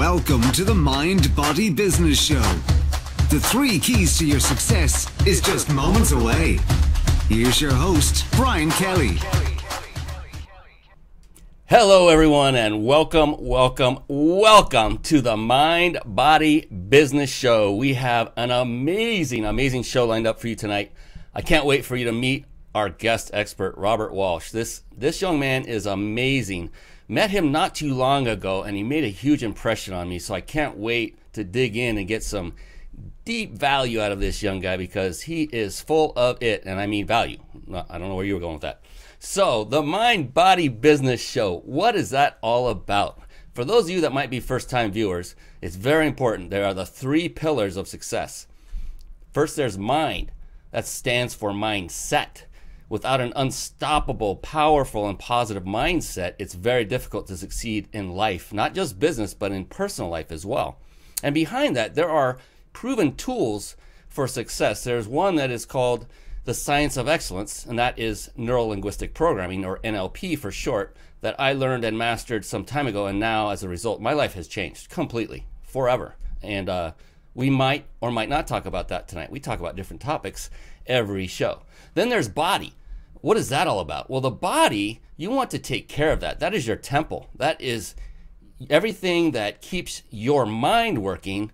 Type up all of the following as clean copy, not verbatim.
Welcome to the Mind Body Business Show. The 3 keys to your success is just moments away. Here's your host, Brian Kelly. Hello everyone, and welcome to the Mind Body Business Show. We have an amazing show lined up for you tonight. I can't wait for you to meet our guest expert, Robert Walsh. This young man is amazing. Met him not too long ago, and he made a huge impression on me, so I can't wait to dig in and get some deep value out of this young guy, because he is full of it, and I mean value. I don't know where you were going with that. So, the Mind Body Business Show, what is that all about? For those of you that might be first-time viewers, it's very important. There are the 3 pillars of success. First, there's mind. That stands for mindset. Without an unstoppable, powerful, and positive mindset, it's very difficult to succeed in life, not just business, but in personal life as well. And behind that, there are proven tools for success. There's one that is called the science of excellence, and that is neuro-linguistic programming, or NLP for short, that I learned and mastered some time ago, and now as a result, my life has changed completely, forever. And we might or might not talk about that tonight. We talk about different topics every show. Then there's body. What is that all about? Well, the body, you want to take care of that. That is your temple. That is everything that keeps your mind working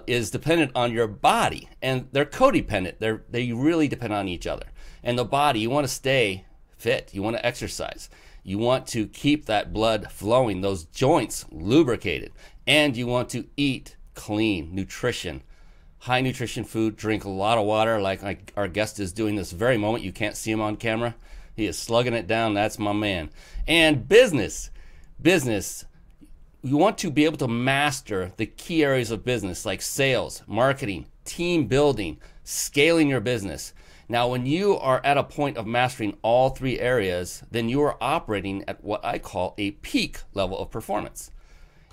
is dependent on your body. And they're codependent. They really depend on each other. And the body, you want to stay fit. You want to exercise. You want to keep that blood flowing, those joints lubricated. And you want to eat clean nutrition. High nutrition food, drink a lot of water like our guest is doing this very moment. You can't see him on camera. He is slugging it down. That's my man. And business. You want to be able to master the key areas of business like sales, marketing, team building, scaling your business. Now, when you are at a point of mastering all 3 areas, then you are operating at what I call a peak level of performance.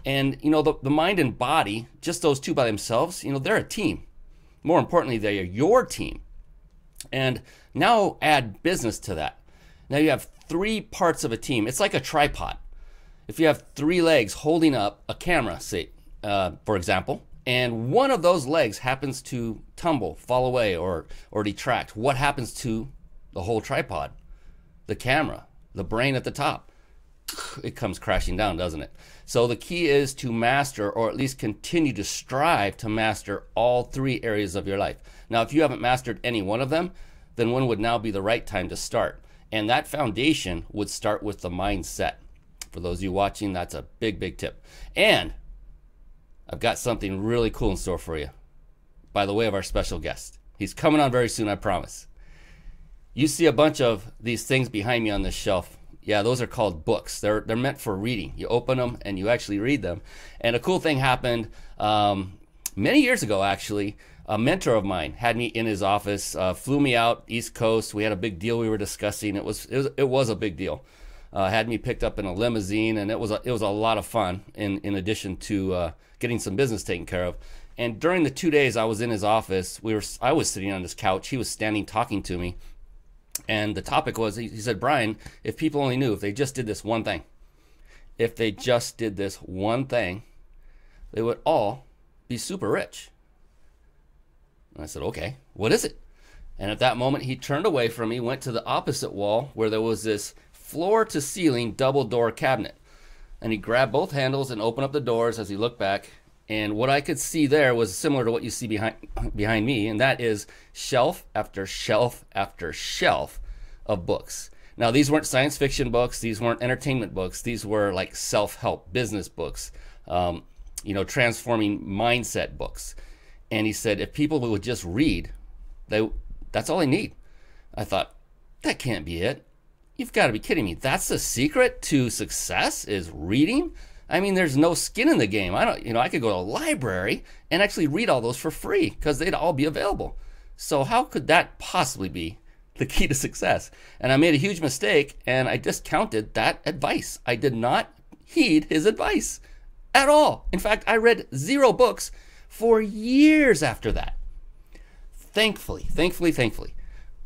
And, you know, the mind and body, just those 2 by themselves, you know, they're a team. More importantly, they're your team. And now add business to that. Now you have 3 parts of a team. It's like a tripod. If you have 3 legs holding up a camera, say, for example, and one of those legs happens to tumble, fall away, or detract, what happens to the whole tripod? The camera, the brain at the top. It comes crashing down, doesn't it? So the key is to master, or at least continue to strive to master, all 3 areas of your life. Now, if you haven't mastered any one of them, then when would now be the right time to start? And that foundation would start with the mindset. For those of you watching, that's a big tip. And I've got something really cool in store for you by the way of our special guest. He's coming on very soon, I promise. You see a bunch of these things behind me on this shelf. Yeah, those are called books. They're meant for reading. You open them and you actually read them. And a cool thing happened many years ago, actually. A mentor of mine had me in his office, flew me out East Coast. We had a big deal we were discussing. It was a big deal. Had me picked up in a limousine, and it was a lot of fun. In addition to getting some business taken care of. And during the 2 days I was in his office, I was sitting on his couch. He was standing talking to me. And the topic was, he said, Brian, if people only knew, if they just did this one thing, they would all be super rich. And I said, okay, what is it? And at that moment, he turned away from me, went to the opposite wall where there was this floor-to-ceiling double-door cabinet. And he grabbed both handles and opened up the doors as he looked back. And what I could see there was similar to what you see behind me, and that is shelf after shelf after shelf of books. Now, these weren't science fiction books. These weren't entertainment books. These were like self-help business books, transforming mindset books. And he said, if people would just read, that's all they need. I thought, that can't be it. You've got to be kidding me. That's the secret to success, is reading? I mean, there's no skin in the game. I could go to a library and actually read all those for free because they'd all be available. So how could that possibly be the key to success? And I made a huge mistake, and I discounted that advice. I did not heed his advice at all. In fact, I read 0 books for years after that. Thankfully,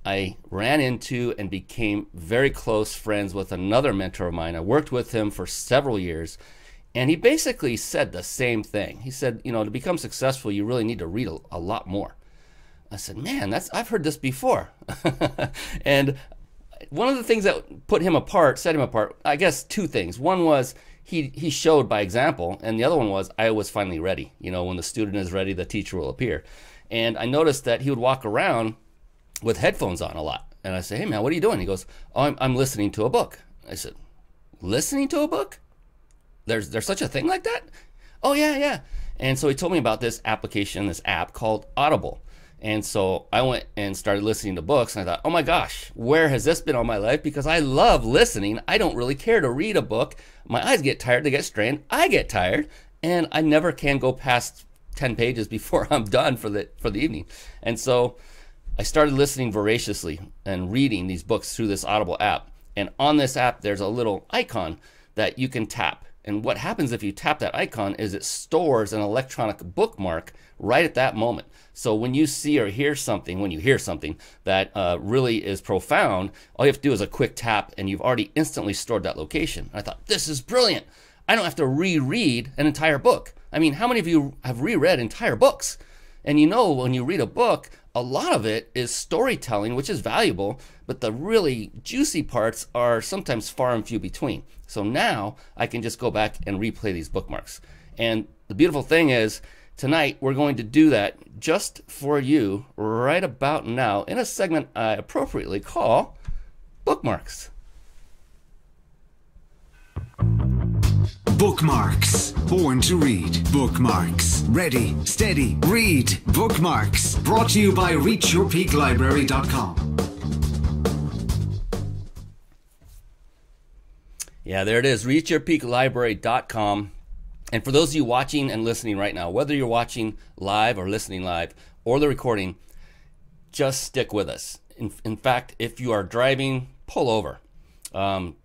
I ran into and became very close friends with another mentor of mine. I worked with him for several years. And he basically said the same thing. He said, you know, to become successful, you really need to read a lot more. I said, man, I've heard this before. And one of the things that put him apart, set him apart, I guess two things. One was he showed by example, and the other one was I was finally ready. You know, when the student is ready, the teacher will appear. And I noticed that he would walk around with headphones on a lot. And I say, hey man, what are you doing? He goes, oh, I'm listening to a book. I said, listening to a book? There's such a thing like that? Oh yeah. And so he told me about this application, this app called Audible. And so I went and started listening to books, and I thought, oh my gosh, where has this been all my life? Because I love listening. I don't really care to read a book. My eyes get tired, they get strained, I get tired, and I never can go past 10 pages before I'm done for the evening. And so I started listening voraciously and reading these books through this Audible app. And on this app, there's a little icon that you can tap. And what happens if you tap that icon is it stores an electronic bookmark right at that moment. So when you see or hear something, that really is profound, all you have to do is a quick tap and you've already instantly stored that location. And I thought, this is brilliant. I don't have to reread an entire book. I mean, how many of you have reread entire books? And you know, when you read a book, a lot of it is storytelling, which is valuable, but the really juicy parts are sometimes far and few between. So now I can just go back and replay these bookmarks. And the beautiful thing is, tonight we're going to do that just for you right about now in a segment I appropriately call Bookmarks. Bookmarks. Born to read. Bookmarks. Ready, steady, read. Bookmarks. Brought to you by reachyourpeaklibrary.com. Yeah, there it is, reachyourpeaklibrary.com. And for those of you watching and listening right now, whether you're watching live or listening live or the recording, just stick with us. In fact, if you are driving, pull over.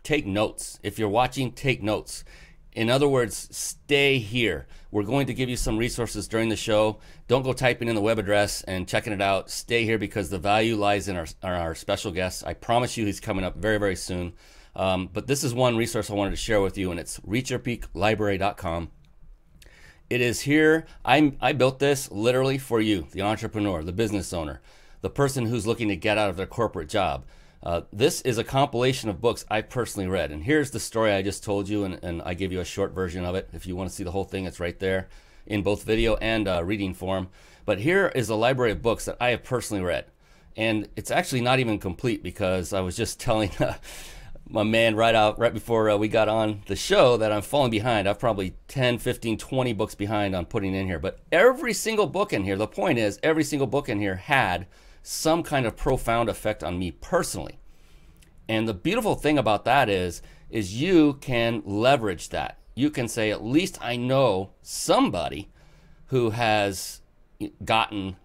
Take notes. If you're watching, take notes. In other words, stay here. We're going to give you some resources during the show. Don't go typing in the web address and checking it out. Stay here because the value lies in our special guest. I promise you he's coming up very, very soon. But this is one resource I wanted to share with you, and it's reachyourpeaklibrary.com. It is here. I built this literally for you, the entrepreneur, the business owner, the person who's looking to get out of their corporate job. This is a compilation of books I personally read. And here's the story I just told you, and I give you a short version of it. If you want to see the whole thing, it's right there in both video and reading form. But here is a library of books that I have personally read. And it's actually not even complete because I was just telling my man right before we got on the show that I'm falling behind. I'm probably 10, 15, 20 books behind on putting in here. But every single book in here, the point is, every single book in here had some kind of profound effect on me personally. And the beautiful thing about that is you can leverage that. You can say, at least I know somebody who has gotten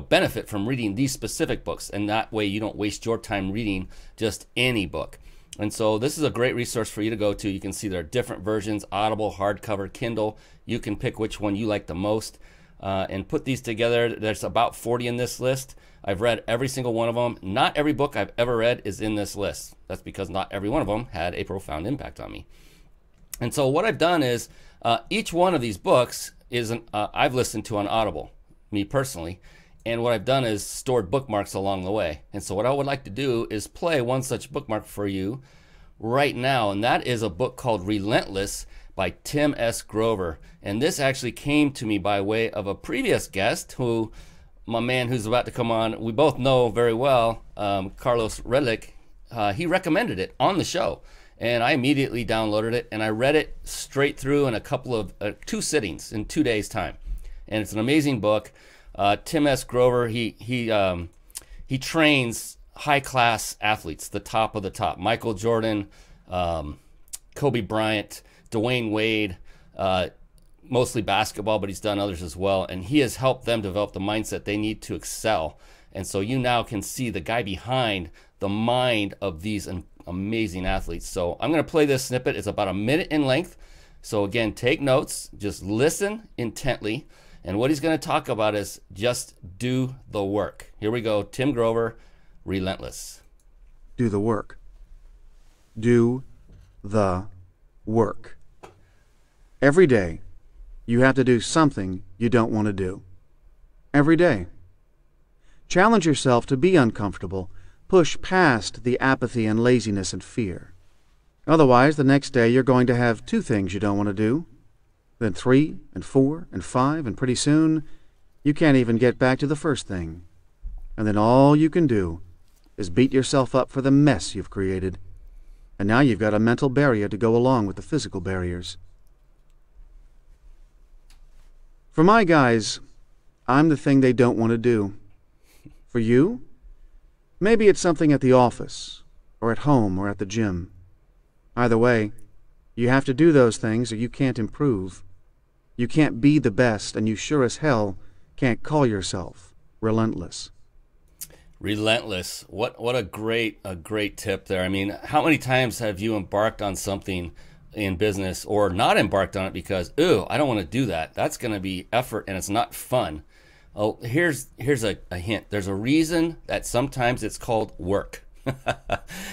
benefit from reading these specific books, and that way you don't waste your time reading just any book. And so this is a great resource for you to go to. You can see there are different versions: Audible, hardcover, Kindle. You can pick which one you like the most and put these together. There's about 40 in this list. I've read every single one of them. Not every book I've ever read is in this list. That's because not every one of them had a profound impact on me. And so what I've done is each one of these books is I've listened to on Audible, me personally. And what I've done is stored bookmarks along the way. And so what I would like to do is play one such bookmark for you right now. And that is a book called Relentless by Tim S. Grover. And this actually came to me by way of a previous guest who, my man who's about to come on, we both know very well, Carlos Redlick. He recommended it on the show. And I immediately downloaded it and I read it straight through in a couple of 2 sittings in 2 days' time. And it's an amazing book. Tim S. Grover, he trains high-class athletes, the top of the top. Michael Jordan, Kobe Bryant, Dwayne Wade, mostly basketball, but he's done others as well. And he has helped them develop the mindset they need to excel. And so you now can see the guy behind the mind of these amazing athletes. So I'm going to play this snippet. It's about a minute in length. So again, take notes, just listen intently. And what he's going to talk about is just do the work. Here we go. Tim Grover, Relentless. Do the work. Do the work. Every day, you have to do something you don't want to do. Every day. Challenge yourself to be uncomfortable. Push past the apathy and laziness and fear. Otherwise, the next day you're going to have 2 things you don't want to do, then 3 and 4 and 5, and pretty soon you can't even get back to the first thing. And then all you can do is beat yourself up for the mess you've created. And now you've got a mental barrier to go along with the physical barriers. For my guys, I'm the thing they don't want to do. For you, maybe it's something at the office, or at home, or at the gym. Either way, you have to do those things or you can't improve. You can't be the best, and you sure as hell can't call yourself relentless. Relentless. What a great tip there. I mean, how many times have you embarked on something in business or not embarked on it because, ooh, I don't want to do that. That's going to be effort and it's not fun. Oh, here's a hint. There's a reason that sometimes it's called work.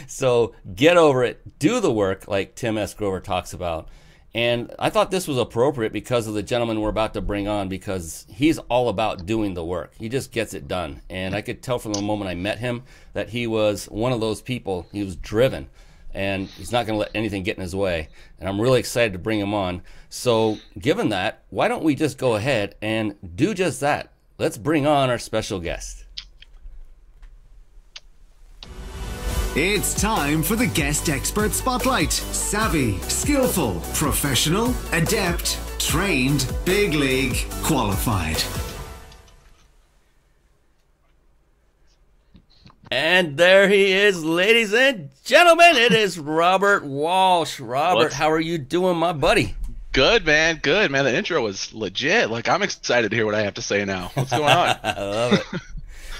So get over it. Do the work like Tim S. Grover talks about. And I thought this was appropriate because of the gentleman we're about to bring on, because he's all about doing the work. He just gets it done. And I could tell from the moment I met him that he was one of those people. He was driven. And he's not going to let anything get in his way. And I'm really excited to bring him on. So given that, why don't we just go ahead and do just that? Let's bring on our special guest. It's time for the Guest Expert Spotlight. Savvy, skillful, professional, adept, trained, big league, qualified. And there he is, ladies and gentlemen. It is Robert Walsh. Robert, how are you doing, my buddy? Good, man. Good, man. The intro was legit. Like, I'm excited to hear what I have to say now. What's going on? I love it.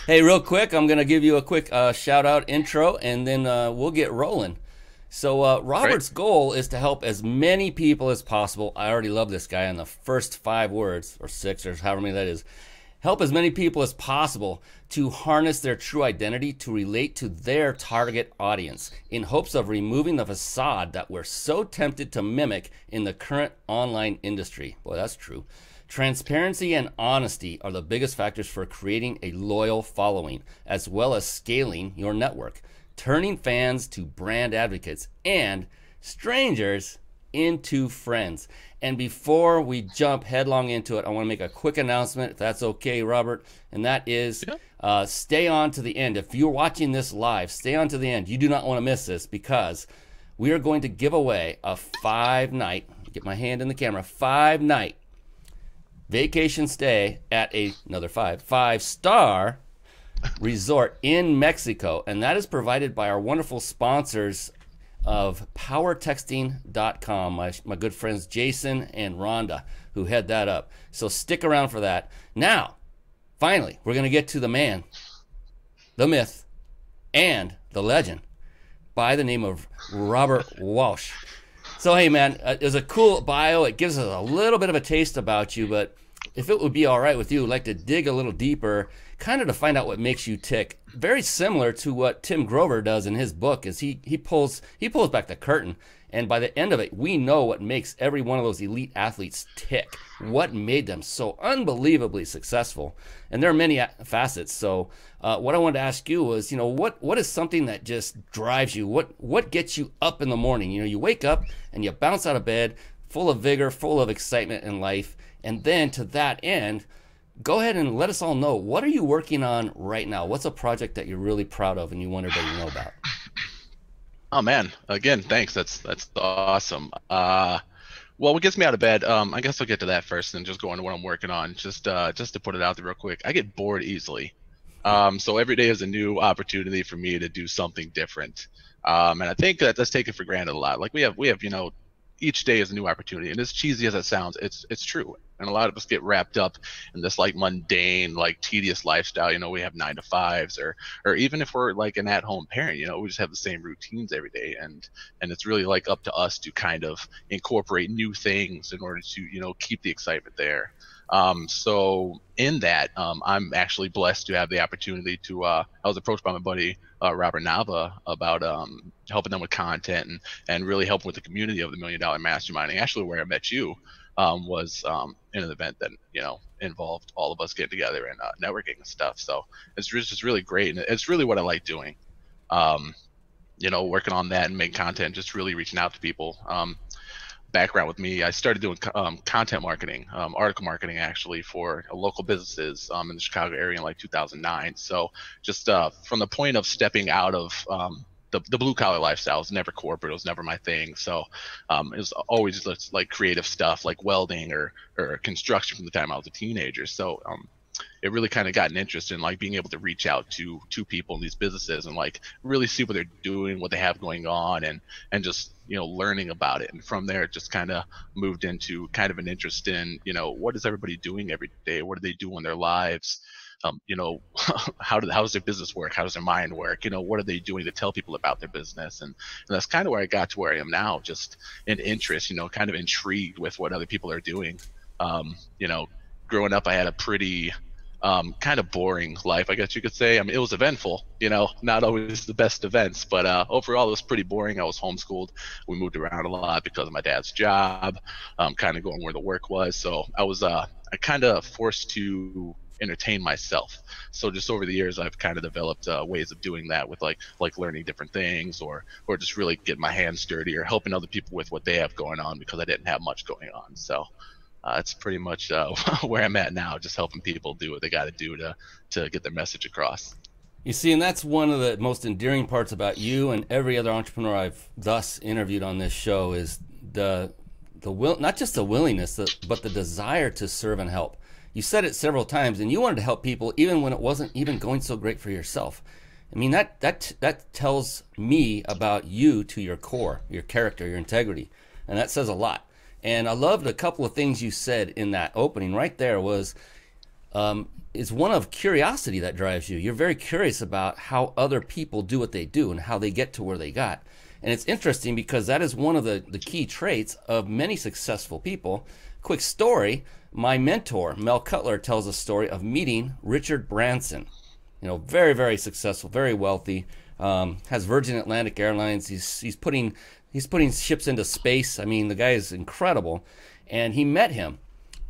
Hey, real quick, I'm going to give you a quick shout-out intro, and then we'll get rolling. So Robert's goal is to help as many people as possible. I already love this guy on the first 5 words, or 6, or however many that is. Help as many people as possible to harness their true identity to relate to their target audience in hopes of removing the facade that we're so tempted to mimic in the current online industry. Boy, that's true. Transparency and honesty are the biggest factors for creating a loyal following, as well as scaling your network, turning fans to brand advocates, and strangers into friends. And before we jump headlong into it, I want to make a quick announcement, if that's okay, Robert, and that is stay on to the end. If you're watching this live, stay on to the end. You do not want to miss this, because we are going to give away a 5-night, get my hand in the camera, 5-night vacation stay at another 5-star resort in Mexico. And that is provided by our wonderful sponsors of powertexting.com, my good friends Jason and Rhonda, who head that up. So stick around for that. Now, finally, we're going to get to the man, the myth, and the legend by the name of Robert Walsh. So, hey, man, it's a cool bio. It gives us a little bit of a taste about you, but if it would be all right with you, I'd like to dig a little deeper, kind of to find out what makes you tick. Very similar to what Tim Grover does in his book, is he pulls back the curtain, and by the end of it, we know what makes every one of those elite athletes tick, what made them so unbelievably successful. And there are many facets. So what I wanted to ask you was, what is something that just drives you? What gets you up in the morning? You wake up and you bounce out of bed full of vigor, full of excitement in life. And then to that end, go ahead and let us all know, what are you working on right now? What's a project that you're really proud of and you want everybody to know about? Oh, man. Again, thanks. That's awesome. Well, what gets me out of bed, I guess I'll get to that first and just go into what I'm working on. Just to put it out there real quick, I get bored easily. So every day is a new opportunity for me to do something different. And I think that's taken for granted a lot. Like we have, each day is a new opportunity. And as cheesy as it sounds, it's true. And a lot of us get wrapped up in this like mundane, like tedious lifestyle. We have 9-to-5s, or even if we're like an at-home parent, we just have the same routines every day. And it's really like up to us to kind of incorporate new things in order to, keep the excitement there. So in that, I'm actually blessed to have the opportunity to, I was approached by my buddy, Robert Nava, about helping them with content and really helping with the community of the $1 Million Masterminding. Actually, where I met you was in an event that, involved all of us getting together and networking and stuff. So it's just really great. And it's really what I like doing, working on that and making content, just really reaching out to people. Background with me, I started doing content marketing, article marketing actually for local businesses in the Chicago area in like 2009. So just from the point of stepping out of the blue collar lifestyle, it was never corporate, it was never my thing. So it was always just like creative stuff like welding or construction from the time I was a teenager. So it really kind of got an interest in like being able to reach out to people in these businesses and like really see what they're doing, what they have going on, and just learning about it. And from there it just kind of moved into kind of an interest in what is everybody doing every day, what do they do in their lives, how does their business work, how does their mind work, what are they doing to tell people about their business. And that's kind of where I got to where I am now, just an interest, kind of intrigued with what other people are doing. Growing up I had a pretty kind of boring life, I guess you could say. I mean, it was eventful, not always the best events, but overall it was pretty boring. I was homeschooled. We moved around a lot because of my dad's job, kind of going where the work was. So I was I kind of forced to entertain myself. So just over the years I've kind of developed ways of doing that with like learning different things or just really getting my hands dirty or helping other people with what they have going on because I didn't have much going on. So it's pretty much where I'm at now, just helping people do what they got to do to get their message across. You see, and that's one of the most endearing parts about you and every other entrepreneur I've thus interviewed on this show is the will, not just the willingness, but the desire to serve and help. You said it several times, and you wanted to help people even when it wasn't even going so great for yourself. I mean, that tells me about you to your core, your character, your integrity, and that says a lot. And I loved a couple of things you said in that opening right there was, it's one of curiosity that drives you. You're very curious about how other people do what they do and how they get to where they got. And it's interesting because that is one of the key traits of many successful people. Quick story, my mentor, Mel Cutler, tells a story of meeting Richard Branson. Very, very successful, very wealthy, has Virgin Atlantic Airlines. He's putting ships into space. I mean, the guy is incredible. And he met him.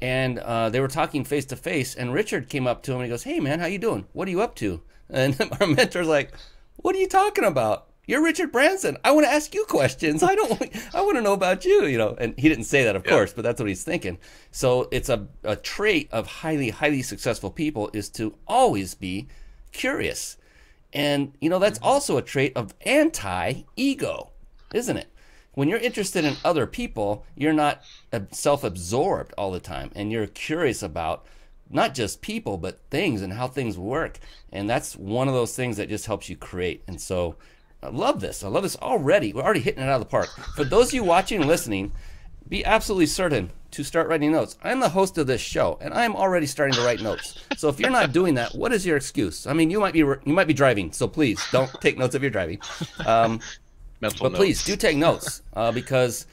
And they were talking face to face. And Richard came up to him and he goes, "Hey, man, how you doing? What are you up to?" And our mentor's like, "What are you talking about? You're Richard Branson. I want to ask you questions. I want to know about you." And he didn't say that, of course, but that's what he's thinking. So it's a trait of highly, highly successful people is to always be curious. And, that's also a trait of anti-ego, isn't it? When you're interested in other people, you're not self-absorbed all the time, and you're curious about not just people, but things and how things work. And that's one of those things that just helps you create. And so I love this. Already. We're already hitting it out of the park. For those of you watching and listening, be absolutely certain to start writing notes. I'm the host of this show, and I'm already starting to write notes. So if you're not doing that, what is your excuse? I mean, you might be driving, so please don't take notes if you're driving. But please do take notes because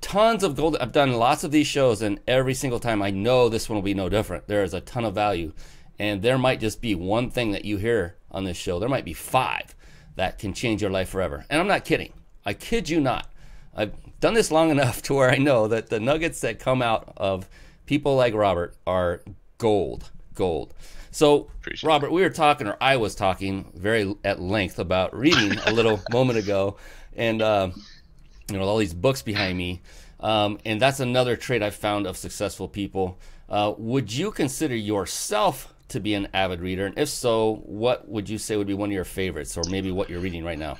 tons of gold. I've done lots of these shows, and every single time I know this one will be no different. There is a ton of value, and there might just be one thing that you hear on this show. There might be 5 that can change your life forever. And I'm not kidding. I kid you not. I've done this long enough to where I know that the nuggets that come out of people like Robert are gold. So, Robert, we were talking, or I was talking very at length about reading a little moment ago, and all these books behind me, and that's another trait I've found of successful people. Would you consider yourself to be an avid reader? And if so, what would you say would be one of your favorites, or maybe what you're reading right now?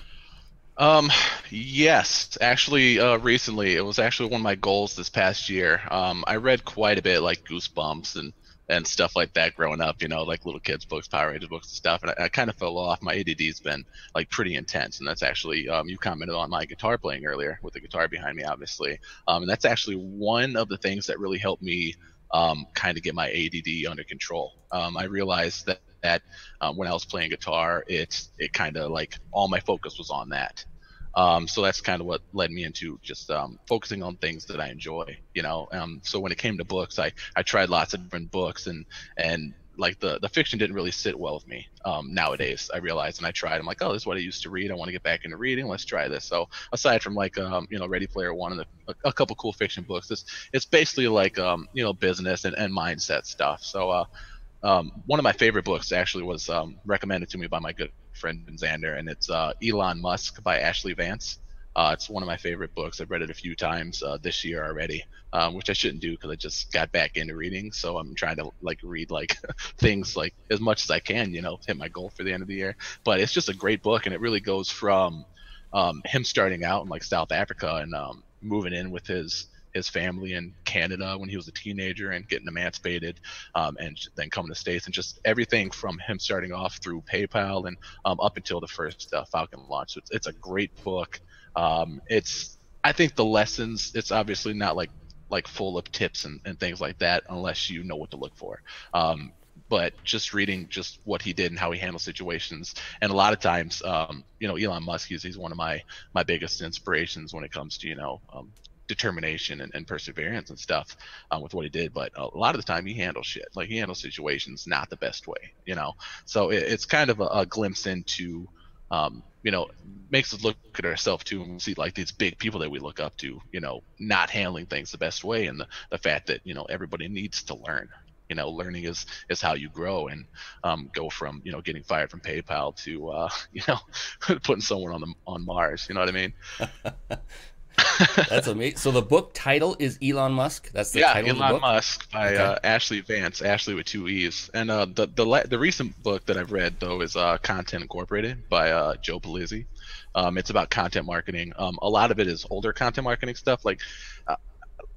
Yes, actually, recently, it was actually one of my goals this past year. I read quite a bit, like Goosebumps and stuff like that growing up, like little kids books, Power Rangers books and stuff. And I kind of fell off. My ADD's been like pretty intense. And that's actually, you commented on my guitar playing earlier with the guitar behind me, obviously. And that's actually one of the things that really helped me kind of get my ADD under control. I realized that when I was playing guitar, it kind of like all my focus was on that. So that's kind of what led me into just focusing on things that I enjoy, you know. So when it came to books, I tried lots of different books, and like the fiction didn't really sit well with me nowadays. I realized, and I tried. I'm like, oh, this is what I used to read. I want to get back into reading. Let's try this. So aside from like you know, Ready Player One and a couple cool fiction books, it's basically like you know, business and mindset stuff. So one of my favorite books actually was recommended to me by my good friend Xander, and it's Elon Musk by Ashley Vance. It's one of my favorite books. I've read it a few times this year already, which I shouldn't do because I just got back into reading. So I'm trying to like read like things like as much as I can, you know, hit my goal for the end of the year. But it's just a great book, and it really goes from him starting out in like South Africa and moving in with his family in Canada when he was a teenager and getting emancipated, and then coming to the States, and just everything from him starting off through PayPal and up until the first Falcon launch. So it's a great book. I think the lessons, it's obviously not like full of tips and things like that unless you know what to look for. But just reading just what he did and how he handled situations, and a lot of times, you know, Elon Musk, he's one of my biggest inspirations when it comes to, you know, determination and perseverance and stuff with what he did. But a lot of the time he handles shit, like he handles situations not the best way, you know. So it's kind of a glimpse into you know, makes us look at ourselves too and see like these big people that we look up to, you know, not handling things the best way, and the fact that, you know, everybody needs to learn. You know, learning is how you grow and go from, you know, getting fired from PayPal to you know, putting someone on Mars. You know what I mean? That's amazing. So the book title is Elon Musk. That's the title of the book? Elon Musk by Ashley Vance, Ashley with 2 E's. And the recent book that I've read though is Content Incorporated by Joe Pulizzi. It's about content marketing. A lot of it is older content marketing stuff.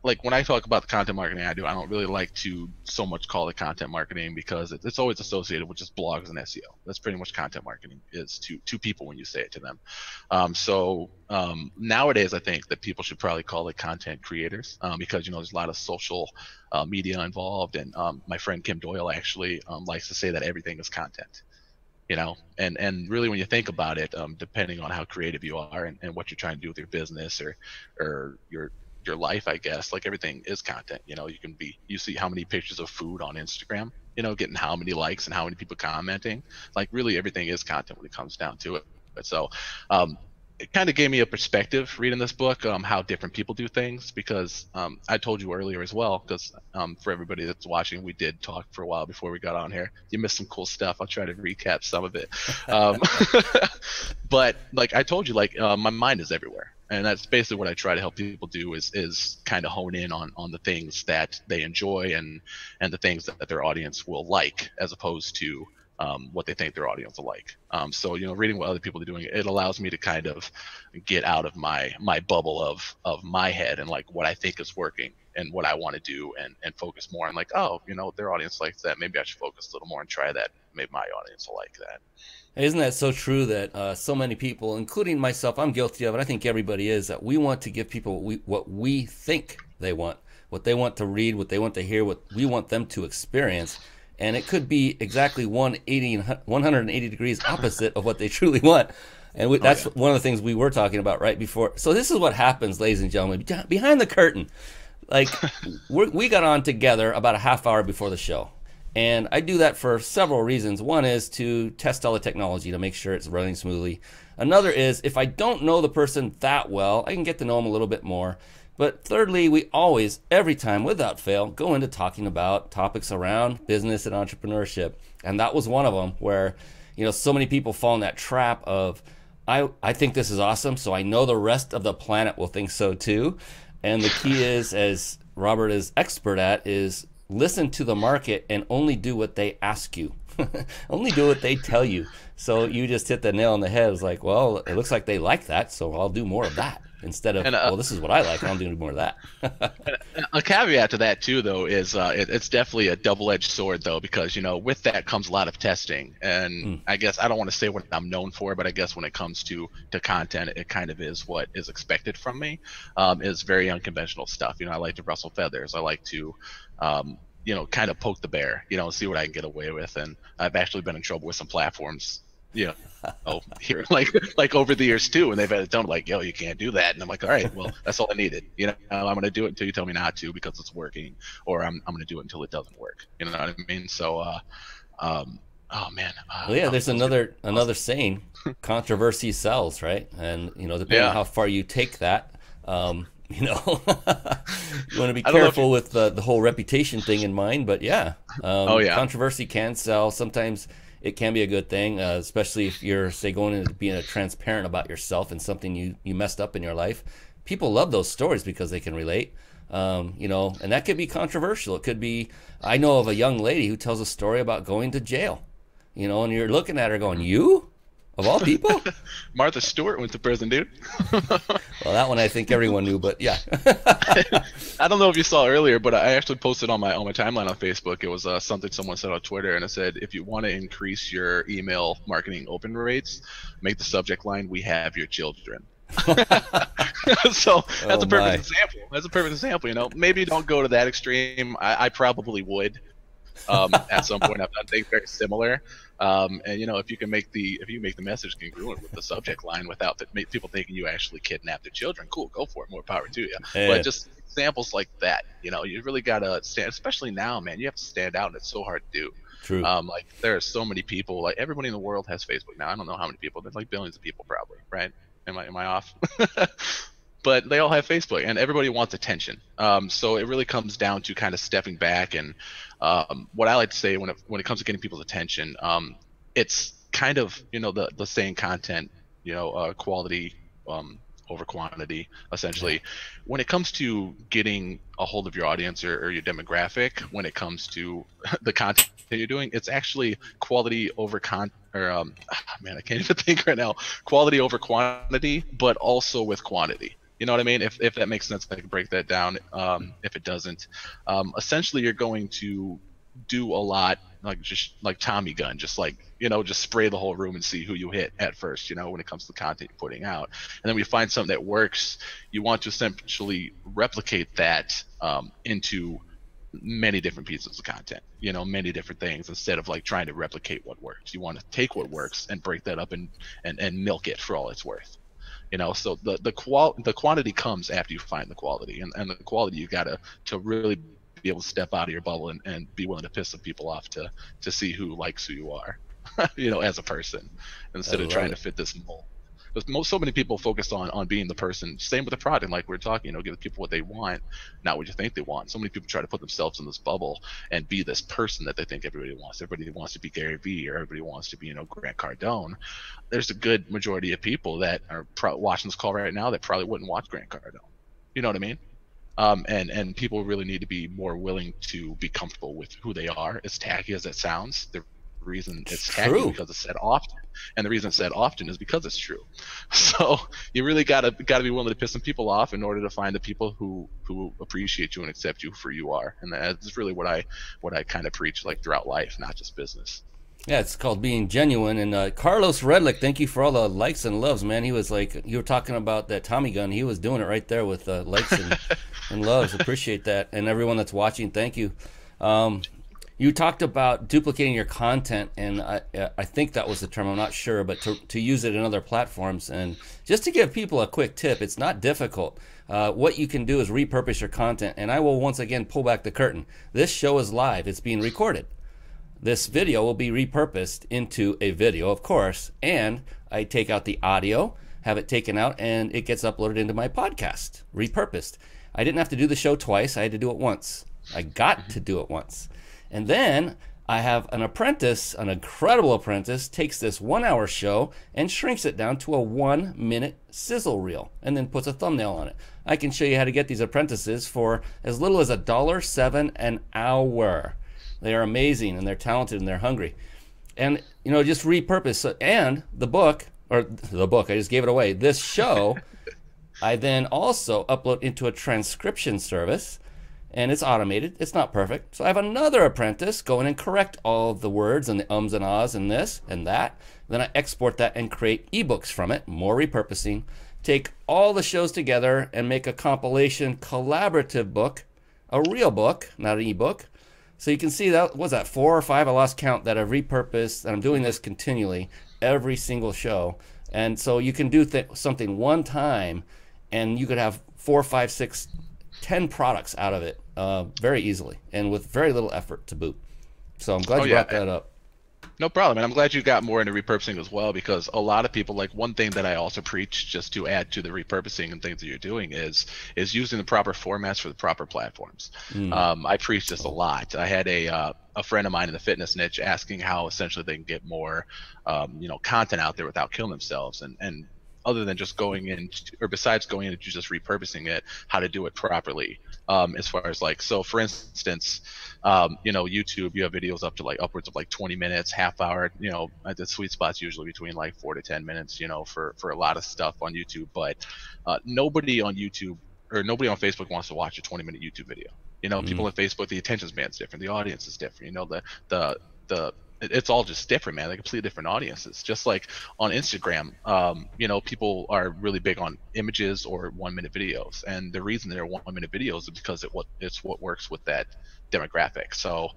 Like when I talk about the content marketing I do, I don't really like to so much call it content marketing because it's always associated with just blogs and SEO. That's pretty much content marketing is to people when you say it to them. So nowadays I think that people should probably call it content creators because, you know, there's a lot of social media involved, and my friend Kim Doyle actually likes to say that everything is content. You know, and really when you think about it, depending on how creative you are and what you're trying to do with your business or your life, I guess, like everything is content. You know, you see how many pictures of food on Instagram, you know, getting how many likes and how many people commenting. Like really everything is content when it comes down to it. But so it kind of gave me a perspective reading this book, how different people do things, because I told you earlier as well, because for everybody that's watching, we did talk for a while before we got on here. You missed some cool stuff. I'll try to recap some of it. But like I told you, like my mind is everywhere. And that's basically what I try to help people do is kind of hone in on the things that they enjoy and the things that their audience will like, as opposed to what they think their audience will like. So, you know, reading what other people are doing, it allows me to kind of get out of my bubble of my head and like what I think is working and what I want to do, and focus more on like, oh, you know, their audience likes that. Maybe I should focus a little more and try that. Maybe my audience will like that. Isn't that so true that so many people, including myself, I'm guilty of it, I think everybody is, that we want to give people what we think they want, what they want to read, what they want to hear, what we want them to experience. And it could be exactly 180 degrees opposite of what they truly want. And that's one of the things we were talking about right before. So this is what happens, ladies and gentlemen, behind the curtain. Like, we got on together about a half hour before the show. And I do that for several reasons. One is to test all the technology to make sure it's running smoothly. Another is if I don't know the person that well, I can get to know them a little bit more. But thirdly, we always, every time, without fail, go into talking about topics around business and entrepreneurship. And that was one of them where, you know, so many people fall in that trap of, I think this is awesome, so I know the rest of the planet will think so too. And the key is, as Robert is expert at, is listen to the market and only do what they ask you. Only do what they tell you. So you just hit the nail on the head. It's like, well, it looks like they like that, so I'll do more of that. Instead of, well, this is what I like, I'll do more of that. A caveat to that, too, though, is it's definitely a double-edged sword, though, because, you know, with that comes a lot of testing. And I guess I don't want to say what I'm known for, but I guess when it comes to content, it kind of is what is expected from me, is very unconventional stuff. You know, I like to rustle feathers. I like to, you know, kind of poke the bear, you know, see what I can get away with. And I've actually been in trouble with some platforms here like over the years too, and they've had it done like, yo, you can't do that, and I'm like, all right, well, that's all I needed. I'm going to do it until you tell me not to because it's working, or I'm going to do it until it doesn't work. You know what I mean? So, oh man. Well, yeah, there's another saying, controversy sells, right? And depending on how far you take that, you want to be careful with the whole reputation thing in mind. But controversy can sell. Sometimes it can be a good thing, especially if you're, say, going into being transparent about yourself and something you messed up in your life. People love those stories because they can relate, and that could be controversial. It could be, I know of a young lady who tells a story about going to jail, and you're looking at her going, you? Of all people? Martha Stewart went to prison, dude. Well, that one I think everyone knew, but yeah. I don't know if you saw earlier, but I actually posted on my timeline on Facebook. It was something someone said on Twitter, and it said, if you want to increase your email marketing open rates, make the subject line, "We have your children." So that's a perfect example. That's a perfect example. Maybe don't go to that extreme. I probably would. At some point, I've done things very similar. And if you make the message congruent with the subject line without people thinking you actually kidnapped their children, cool, go for it, more power to you. Yeah. But just examples like that, you really gotta stand, especially now, man. You have to stand out, and it's so hard to do. True. Like there are so many people. Like everybody in the world has Facebook now. I don't know how many people. There's like billions of people, probably, right? Am I off? But they all have Facebook, and everybody wants attention. So it really comes down to kind of stepping back. And what I like to say when it comes to getting people's attention, it's kind of the saying, content, quality over quantity, essentially. When it comes to getting a hold of your audience or your demographic, when it comes to the content that you're doing, it's actually quality over man, I can't even think right now. Quality over quantity, but also with quantity. You know what I mean? If that makes sense, I can break that down. If it doesn't, essentially you're going to do a lot just like Tommy gun, just spray the whole room and see who you hit at first, when it comes to the content you're putting out. And then we find something that works, you want to essentially replicate that into many different pieces of content, many different things, instead of trying to replicate what works. You want to take what works and break that up and milk it for all it's worth. So the quantity comes after you find the quality, and the quality you gotta to really be able to step out of your bubble and be willing to piss some people off to see who likes who you are, as a person, instead of trying to fit this mold. Because so many people focus on being the person. Same with the product, like we're talking, give people what they want, not what you think they want. So many people try to put themselves in this bubble and be this person that they think everybody wants. Everybody wants to be Gary Vee, or everybody wants to be, Grant Cardone. There's a good majority of people that are watching this call right now that probably wouldn't watch Grant Cardone. You know what I mean? And people really need to be more willing to be comfortable with who they are, as tacky as that sounds. The reason it's tacky because it's said often, and the reason it's said often is because it's true. So you really gotta be willing to piss some people off in order to find the people who appreciate you and accept you for you are. And that's really what I kind of preach throughout life, not just business. Yeah, it's called being genuine. And Carlos Redlick, thank you for all the likes and loves, man. He was you were talking about that Tommy gun. He was doing it right there with likes and loves. Appreciate that. And everyone that's watching, thank you. You talked about duplicating your content, and I think that was the term. I'm not sure, but to use it in other platforms. And just to give people a quick tip, it's not difficult. What you can do is repurpose your content. And I will once again pull back the curtain. This show is live. It's being recorded. This video will be repurposed into a video, of course, and I take out the audio, have it taken out, and it gets uploaded into my podcast, repurposed. I didn't have to do the show twice. I had to do it once. I got to do it once. And then I have an apprentice, an incredible apprentice, takes this 1 hour show and shrinks it down to a 1 minute sizzle reel and then puts a thumbnail on it. I can show you how to get these apprentices for as little as $1.07 an hour. They are amazing, and they're talented, and they're hungry. And, just repurpose. And the book, I just gave it away. This show, I then also upload into a transcription service, and it's automated. It's not perfect. So I have another apprentice go in and correct all of the words and the ums and ahs and this and that. Then I export that and create ebooks from it, more repurposing. Take all the shows together and make a compilation collaborative book, a real book, not an ebook. So you can see that, was that 4 or 5, I lost count, that I've repurposed, and I'm doing this continually. every single show. And so you can do something one time, and you could have 4, 5, 6, 10 products out of it very easily, and with very little effort to boot. So I'm glad you brought that up. No problem, and I'm glad you got more into repurposing as well, because a lot of people, like, one thing that I also preach, just to add to the repurposing and things that you're doing, is using the proper formats for the proper platforms. I preach this a lot. I had a friend of mine in the fitness niche asking how essentially they can get more content out there without killing themselves, and other than just going in, or besides going into just repurposing it, how to do it properly. As far as, like, so for instance, YouTube, you have videos up to like upwards of like 20 minutes, half hour, the sweet spot's usually between like 4 to 10 minutes, for a lot of stuff on YouTube. But nobody on YouTube or nobody on Facebook wants to watch a 20-minute YouTube video. People on Facebook, the attention span's different, the audience is different, it's all just different, man. They're completely different audiences. Just like on Instagram, people are really big on images or 1-minute videos, and the reason they're 1-minute videos is because it's what works with that demographic. So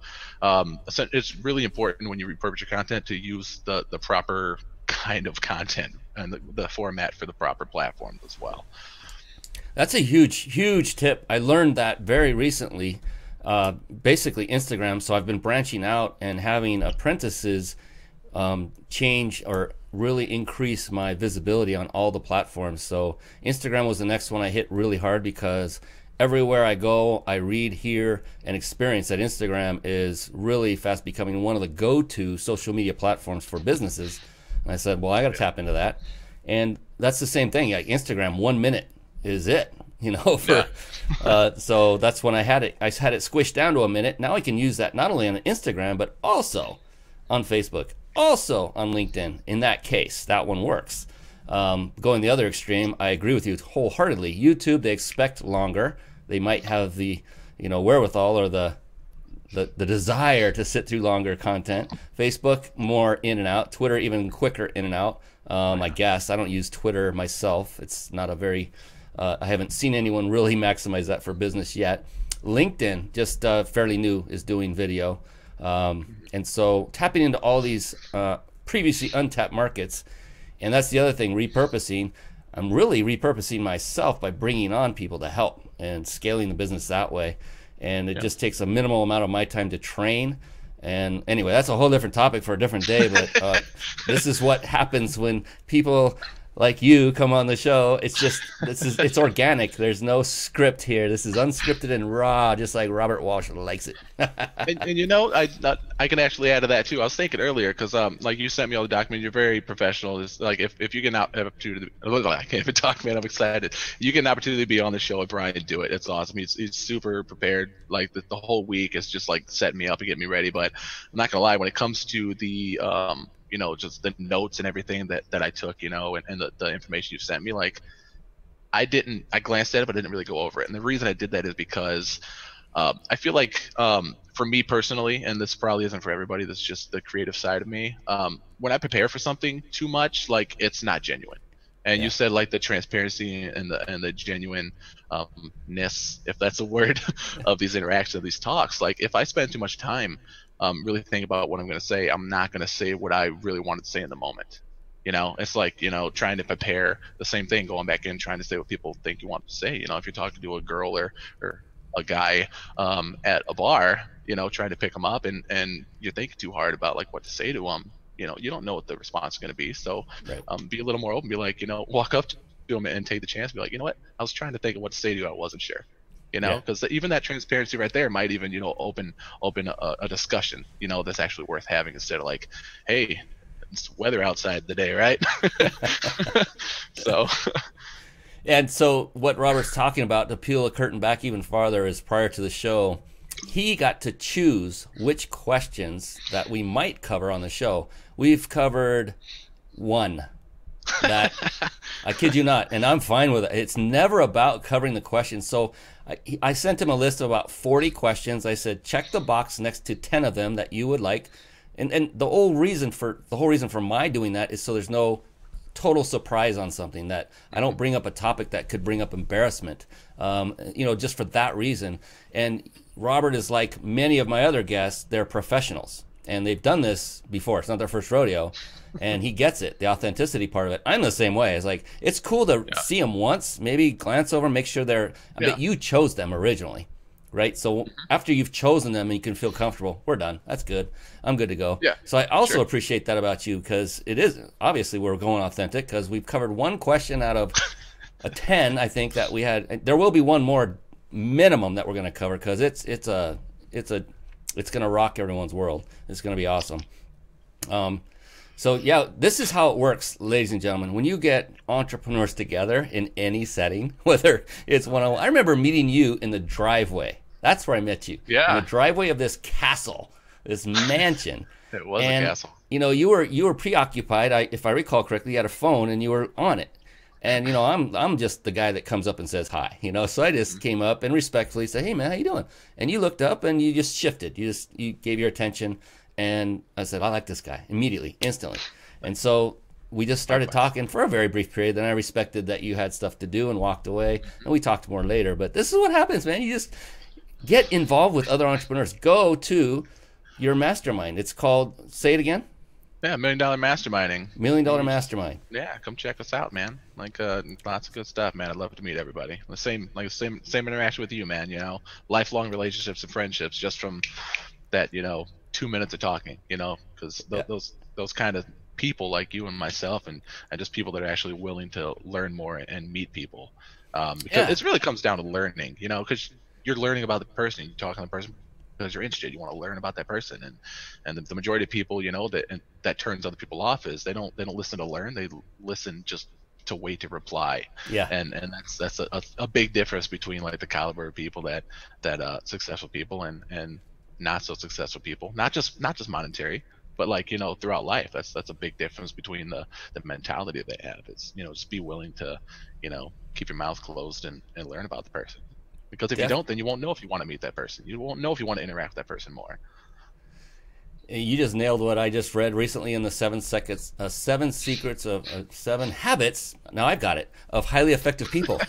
it's really important when you repurpose your content to use the proper kind of content and the format for the proper platforms as well. That's a huge tip. I learned that very recently. Basically Instagram. So I've been branching out and having apprentices change or really increase my visibility on all the platforms. So Instagram was the next one I hit really hard, because everywhere I go, I read, hear, and experience that Instagram is really fast becoming one of the go-to social media platforms for businesses. And I said, well, I got to tap into that. And that's the same thing. Like Instagram, 1 minute is it. So that's when I had it squished down to a minute. Now I can use that not only on Instagram, but also on Facebook, also on LinkedIn. In that case, that one works. Going the other extreme, I agree with you wholeheartedly. YouTube, they expect longer. They might have the wherewithal or the desire to sit through longer content. Facebook, more in and out. Twitter, even quicker in and out. I guess I don't use Twitter myself. It's not a very I haven't seen anyone really maximize that for business yet. LinkedIn, just fairly new, is doing video. And so tapping into all these previously untapped markets. And that's the other thing, repurposing. I'm really repurposing myself by bringing on people to help and scaling the business that way. And it just takes a minimal amount of my time to train. And anyway, that's a whole different topic for a different day. But this is what happens when people like you come on the show. It's organic. There's no script here. This is unscripted and raw, just like Robert Walsh likes it. and I can actually add to that too. I was thinking earlier, because like you sent me all the documents. You're very professional. It's like if you get an opportunity, I can't even talk, man. I'm excited. You get an opportunity to be on the show with Brian, do it. It's awesome. He's super prepared. Like the whole week is just like setting me up and getting me ready. But I'm not gonna lie, when it comes to the just the notes and everything that I took, and the information you sent me, like I glanced at it, but I didn't really go over it. And the reason I did that is because I feel like for me personally, and this probably isn't for everybody, this is just the creative side of me. When I prepare for something too much, like it's not genuine. And you said like the transparency and the genuine ness, if that's a word, of these interactions, of these talks. Like if I spend too much time really think about what I'm going to say, I'm not going to say what I really wanted to say in the moment. It's like, trying to prepare the same thing, going back in, trying to say what people think you want to say. If you're talking to a girl or a guy at a bar, trying to pick them up and you're thinking too hard about like what to say to them, you don't know what the response is going to be. So be a little more open, be like, walk up to them and take the chance, be like, you know what, I was trying to think of what to say to you, I wasn't sure. Because even that transparency right there might even, open a discussion, that's actually worth having, instead of like, hey, it's weather outside today, right? And so what Robert's talking about, to peel the curtain back even farther, is prior to the show, he got to choose which questions that we might cover on the show. We've covered one. That I kid you not, and I'm fine with it. It's never about covering the questions. So I sent him a list of about 40 questions. I said, check the box next to 10 of them that you would like. And the whole reason for my doing that is so there's no total surprise on something, that I don't bring up a topic that could bring up embarrassment. Just for that reason. And Robert is like many of my other guests, they're professionals. and they've done this before. It's not their first rodeo, and he gets it, the authenticity part of it. I'm the same way. It's like, it's cool to see them once, maybe glance over, make sure but you chose them originally, right? So after you've chosen them and you can feel comfortable, we're done. That's good. I'm good to go. Yeah, so I also appreciate that about you, because it is, obviously we're going authentic, because we've covered one question out of a 10, I think, that we had. There will be one more minimum that we're going to cover, because it's going to rock everyone's world. It's going to be awesome. So yeah, this is how it works, ladies and gentlemen. When you get entrepreneurs together in any setting, whether it's one-on-one. I remember meeting you in the driveway. That's where I met you. Yeah. In the driveway of this castle, this mansion. It was a castle. You know, you were preoccupied. If I recall correctly, you had a phone and you were on it. And, you know, I'm just the guy that comes up and says hi, you know. So I just came up and respectfully said, hey, man, how you doing? And you looked up and you just shifted. You gave your attention. And I said, I like this guy immediately, instantly. And so we just started talking for a very brief period. Then I respected that you had stuff to do and walked away. And we talked more later. But this is what happens, man. You just get involved with other entrepreneurs. Go to your mastermind. It's called, say it again. Yeah, $1 Million Masterminding. $1 Million Mastermind. Yeah, come check us out, man. Like, lots of good stuff, man. I'd love to meet everybody. The same interaction with you, man. You know, lifelong relationships and friendships just from that, you know, 2 minutes of talking. You know, because those kind of people like you and myself, and just people that are actually willing to learn more and meet people. Because it really comes down to learning. You know, because you're learning about the person, you're talking to the person because you're interested, you want to learn about that person, and the majority of people, you know, that turns other people off is they don't listen to learn, they listen just to wait to reply. Yeah. And that's a big difference between like the caliber of people that successful people and not so successful people, not just monetary, but like, you know, throughout life. That's a big difference between the mentality they have. It's, you know, just be willing to, you know, keep your mouth closed and learn about the person. Because if you don't, then you won't know if you want to meet that person. You won't know if you want to interact with that person more. You just nailed what I just read recently in the 7 secrets of 7 habits. Now I've got it, of highly effective people.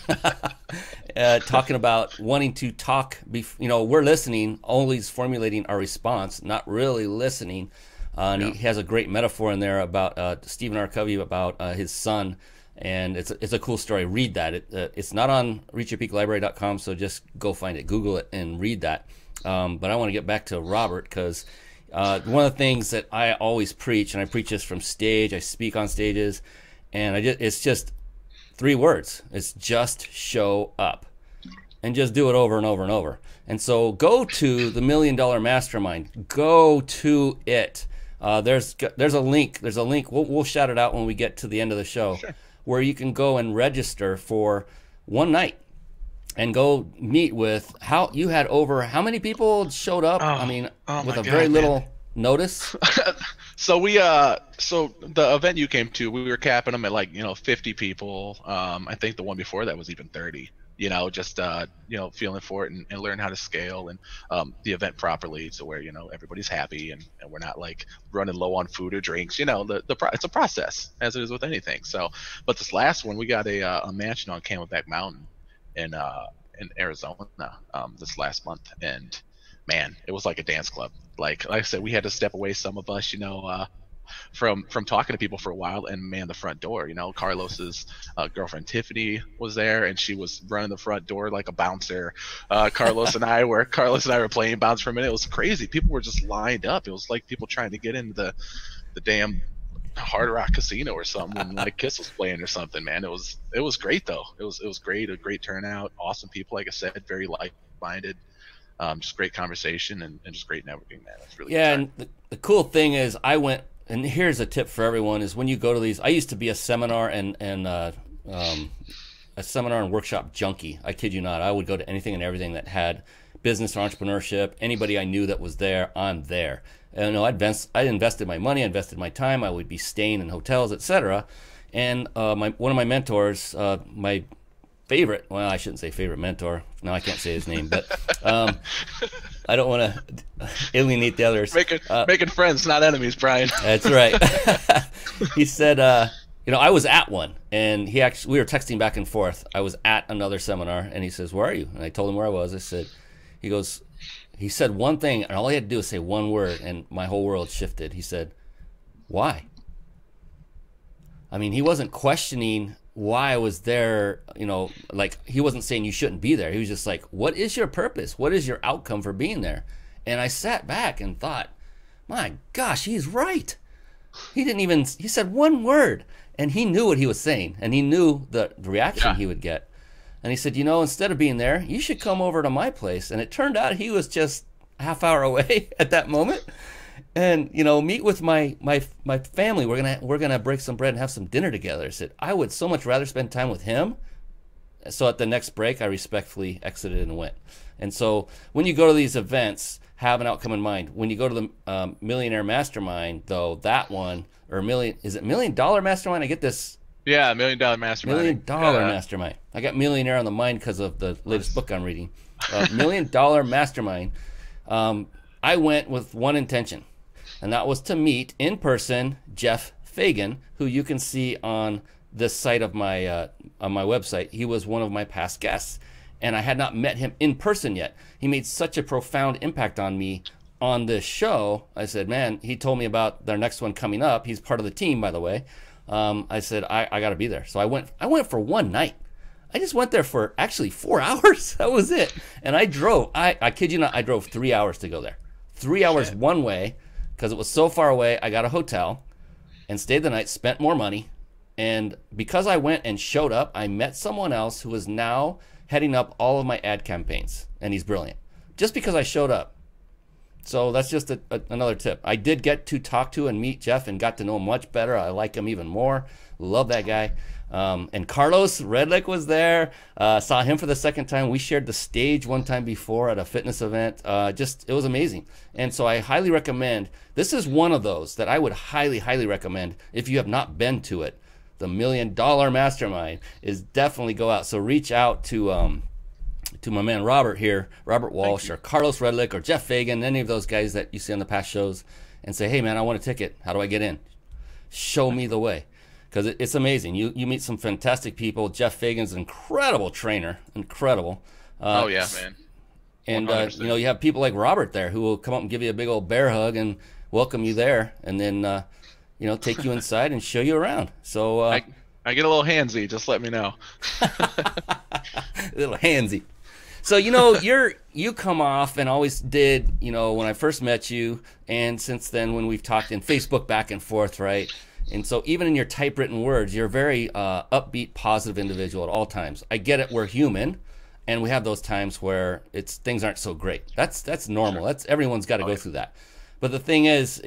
Talking about wanting to talk. You know, we're listening, always formulating our response, not really listening. And he has a great metaphor in there about Stephen R. Covey about his son. And it's a cool story. Read that. It's not on reachyourpeaklibrary.com, so just go find it. Google it and read that. But I want to get back to Robert, because one of the things that I always preach, and I preach this from stage, I speak on stages, and it's just 3 words. It's just show up. And just do it over and over and over. And so go to the $1 Million Mastermind. Go to it. There's a link. There's a link. We'll shout it out when we get to the end of the show. Sure. Where you can go and register for one night and go meet with how many people showed up? With a very little notice. So so the event you came to, we were capping them at like, you know, 50 people. I think the one before that was even 30. You know, just you know, feeling for it and learn how to scale and the event properly, so where, you know, everybody's happy and we're not like running low on food or drinks. You know, it's a process, as it is with anything. So, but this last one, we got a mansion on Camelback Mountain in Arizona this last month, and man, it was like a dance club. Like I said, we had to step away, some of us, you know, from talking to people for a while, and man, the front door, you know, Carlos's girlfriend Tiffany was there, and she was running the front door like a bouncer. Carlos and I were playing bounce for a minute. It was crazy. People were just lined up. It was like people trying to get into the damn Hard Rock Casino or something, and like Kiss was playing or something. Man, it was great though. It was great. A great turnout. Awesome people, like I said, very like-minded. Just great conversation and just great networking, man. That's really and the cool thing is, I went. And here's a tip for everyone: is when you go to these. I used to be a seminar and workshop junkie. I kid you not. I would go to anything and everything that had business or entrepreneurship. Anybody I knew that was there, I'm there. And, you know, I invested my money, I invested my time. I would be staying in hotels, etc. And one of my mentors, my favorite. Well, I shouldn't say favorite mentor. No, I can't say his name, but I don't want to alienate the others. Making friends, not enemies, Brian. That's right. He said, you know, I was at one, and we were texting back and forth. I was at another seminar, and he says, "Where are you?" And I told him where I was. He goes, he said one thing, and all he had to do was say one word, and my whole world shifted. He said, "Why?" I mean, he wasn't questioning why I was there, you know, like he wasn't saying you shouldn't be there. He was just like, what is your purpose? What is your outcome for being there? And I sat back and thought, my gosh, he's right. He said one word, and he knew what he was saying, and he knew the reaction he would get. And he said, you know, instead of being there, you should come over to my place. And it turned out he was just a half hour away at that moment. And, you know, meet with my family. We're gonna break some bread and have some dinner together. I said, I would so much rather spend time with him. So at the next break, I respectfully exited and went. And so when you go to these events, have an outcome in mind. When you go to the Millionaire Mastermind, though, that one, or is it $1 million Mastermind? I get this. Yeah, $1 million Mastermind. $1 million Mastermind. I got millionaire on the mind because of the latest book I'm reading. $1 million Mastermind. I went with one intention. And that was to meet in person Jeff Fagan, who you can see on this site of my on my website. He was one of my past guests, and I had not met him in person yet. He made such a profound impact on me on this show. I said, man, he told me about their next one coming up. He's part of the team, by the way. I said, I got to be there. So I went for one night. I just went there for actually 4 hours. That was it. And I drove. I kid you not, I drove 3 hours to go there. 3 hours one way. Because it was so far away, I got a hotel and stayed the night, spent more money. And because I went and showed up, I met someone else who is now heading up all of my ad campaigns. And he's brilliant. Just because I showed up. So that's just another tip. I did get to talk to and meet Jeff and got to know him much better. I like him even more. Love that guy. And Carlos Redlick was there. Saw him for the second time. We shared the stage one time before at a fitness event. It was amazing. And so I highly recommend, this is one of those that I would highly, highly recommend if you have not been to it. The $1 million Mastermind is definitely go out. So reach out to my man Robert here, Robert Walsh, or Carlos Redlick, or Jeff Fagan, any of those guys that you see on the past shows, and say, hey man, I want a ticket. How do I get in? Show me the way. Because it's amazing. You meet some fantastic people. Jeff Fagan's an incredible trainer. Incredible. Oh, yeah, man. And, you know, you have people like Robert there who will come up and give you a big old bear hug and welcome you there. And then, you know, take you inside and show you around. So I get a little handsy. Just let me know. A little handsy. So, you know, you come off and always did, you know, when I first met you. And since then, when we've talked in Facebook back and forth, right? And so even in your typewritten words, you're a very upbeat, positive individual at all times. I get it. We're human, and we have those times where things aren't so great. That's normal. Sure. Everyone's got to go through that. But the thing is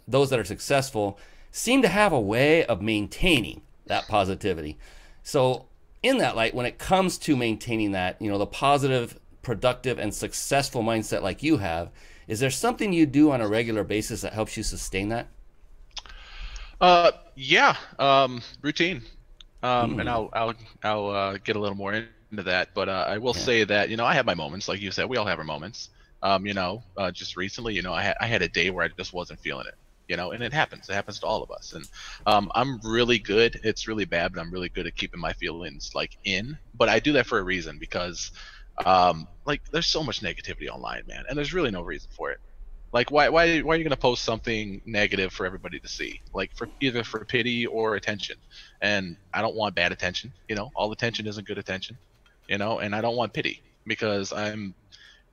those that are successful seem to have a way of maintaining that positivity. So in that light, when it comes to maintaining that, you know, the positive, productive, and successful mindset like you have, is there something you do on a regular basis that helps you sustain that? Yeah, routine. And I'll get a little more into that, but I will say that, you know, I have my moments, like you said, we all have our moments. You know, just recently, you know, I had a day where I just wasn't feeling it, you know, and it happens to all of us. And I'm really good. It's really bad, but I'm really good at keeping my feelings like in. But I do that for a reason, because like there's so much negativity online, man, and there's really no reason for it. Like, why are you going to post something negative for everybody to see? Like, either for pity or attention. And I don't want bad attention. You know, all attention isn't good attention. You know, and I don't want pity, because I'm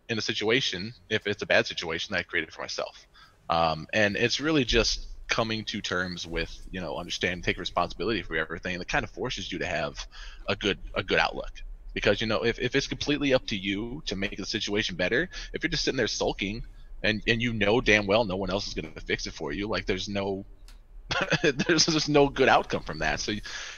in a situation, if it's a bad situation, that I created for myself. And it's really just coming to terms with, you know, understanding, taking responsibility for everything. That kind of forces you to have a good outlook. Because, you know, if it's completely up to you to make the situation better, if you're just sitting there sulking, and you know damn well no one else is going to fix it for you, like there's no there's just no good outcome from that. So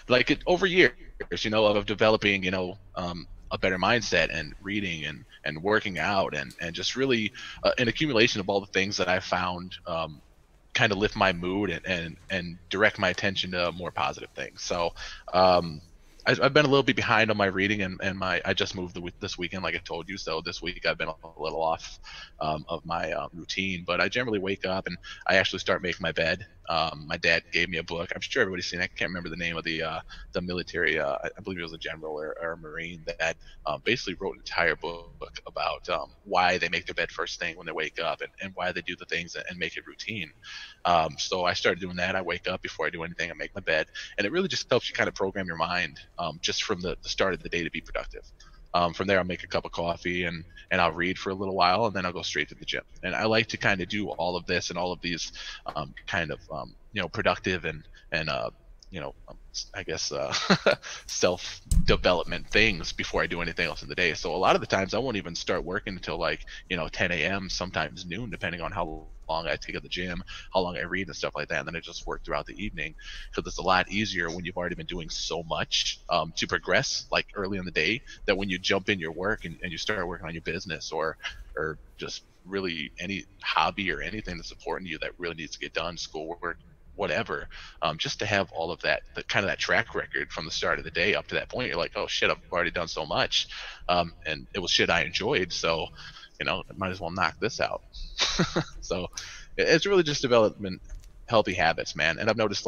like over years, you know, of developing, you know, a better mindset and reading and working out and just really an accumulation of all the things that I found kind of lift my mood and direct my attention to more positive things. So I've been a little bit behind on my reading, and I just moved this weekend, like I told you. So this week I've been a little off of my routine, but I generally wake up and I actually start making my bed, My dad gave me a book. I'm sure everybody's seen it. I can't remember the name of the military. I believe it was a general or a Marine that basically wrote an entire book about why they make their bed first thing when they wake up, and why they do the things and make it routine. So I started doing that. I wake up before I do anything. I make my bed, and it really just helps you kind of program your mind just from the start of the day to be productive. From there, I'll make a cup of coffee and I'll read for a little while, and then I'll go straight to the gym. And I like to kind of do all of this and all of these kind of productive and I guess self-development things before I do anything else in the day. So a lot of the times I won't even start working until 10 a.m., sometimes noon, depending on how long I take at the gym, how long I read and stuff like that. And then I just work throughout the evening, because it's a lot easier when you've already been doing so much to progress early in the day, that when you jump in your work and you start working on your business or just really any hobby or anything that's important to you that really needs to get done, schoolwork, whatever, just to have all of that, that track record from the start of the day up to that point, you're like, oh shit, I've already done so much, and it was shit I enjoyed, so I might as well knock this out. So it's really just developing healthy habits, man. And I've noticed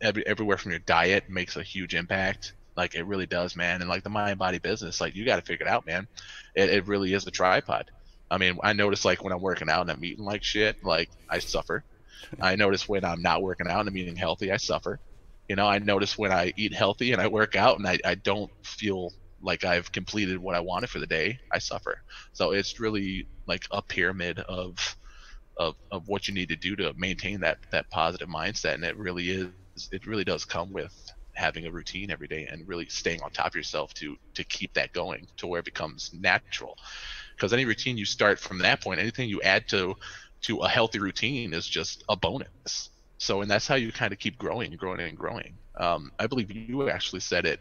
everywhere from your diet makes a huge impact. It really does, man. And the mind body business, you got to figure it out, man. It really is a tripod. I mean, I notice when I'm working out and I'm eating like shit, I suffer. I notice when I'm not working out and I'm eating healthy, I suffer. I notice when I eat healthy and I work out and I don't feel like I've completed what I wanted for the day, I suffer. So it's really a pyramid of what you need to do to maintain that positive mindset. And it really does come with having a routine every day and really staying on top of yourself to keep that going to where it becomes natural. Because any routine you start from that point, anything you add to a healthy routine is just a bonus. So, and that's how you kind of keep growing and growing and growing. I believe you actually said it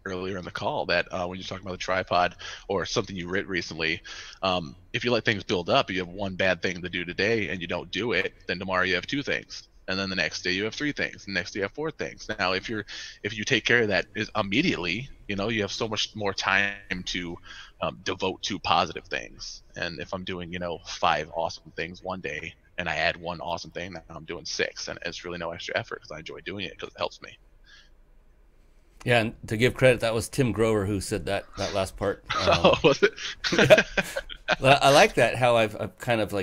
earlier in the call that when you're talking about the tripod or something you writ recently, if you let things build up, you have one bad thing to do today and you don't do it, then tomorrow you have two things. And then the next day you have three things. The next day you have four things. Now, if you take care of that immediately, you have so much more time to devote to positive things. And if I'm doing, 5 awesome things one day and I add one awesome thing, now I'm doing 6, and it's really no extra effort because I enjoy doing it because it helps me. Yeah, and to give credit, that was Tim Grover who said that last part. Oh, was it? Yeah. I like that, how I've kind of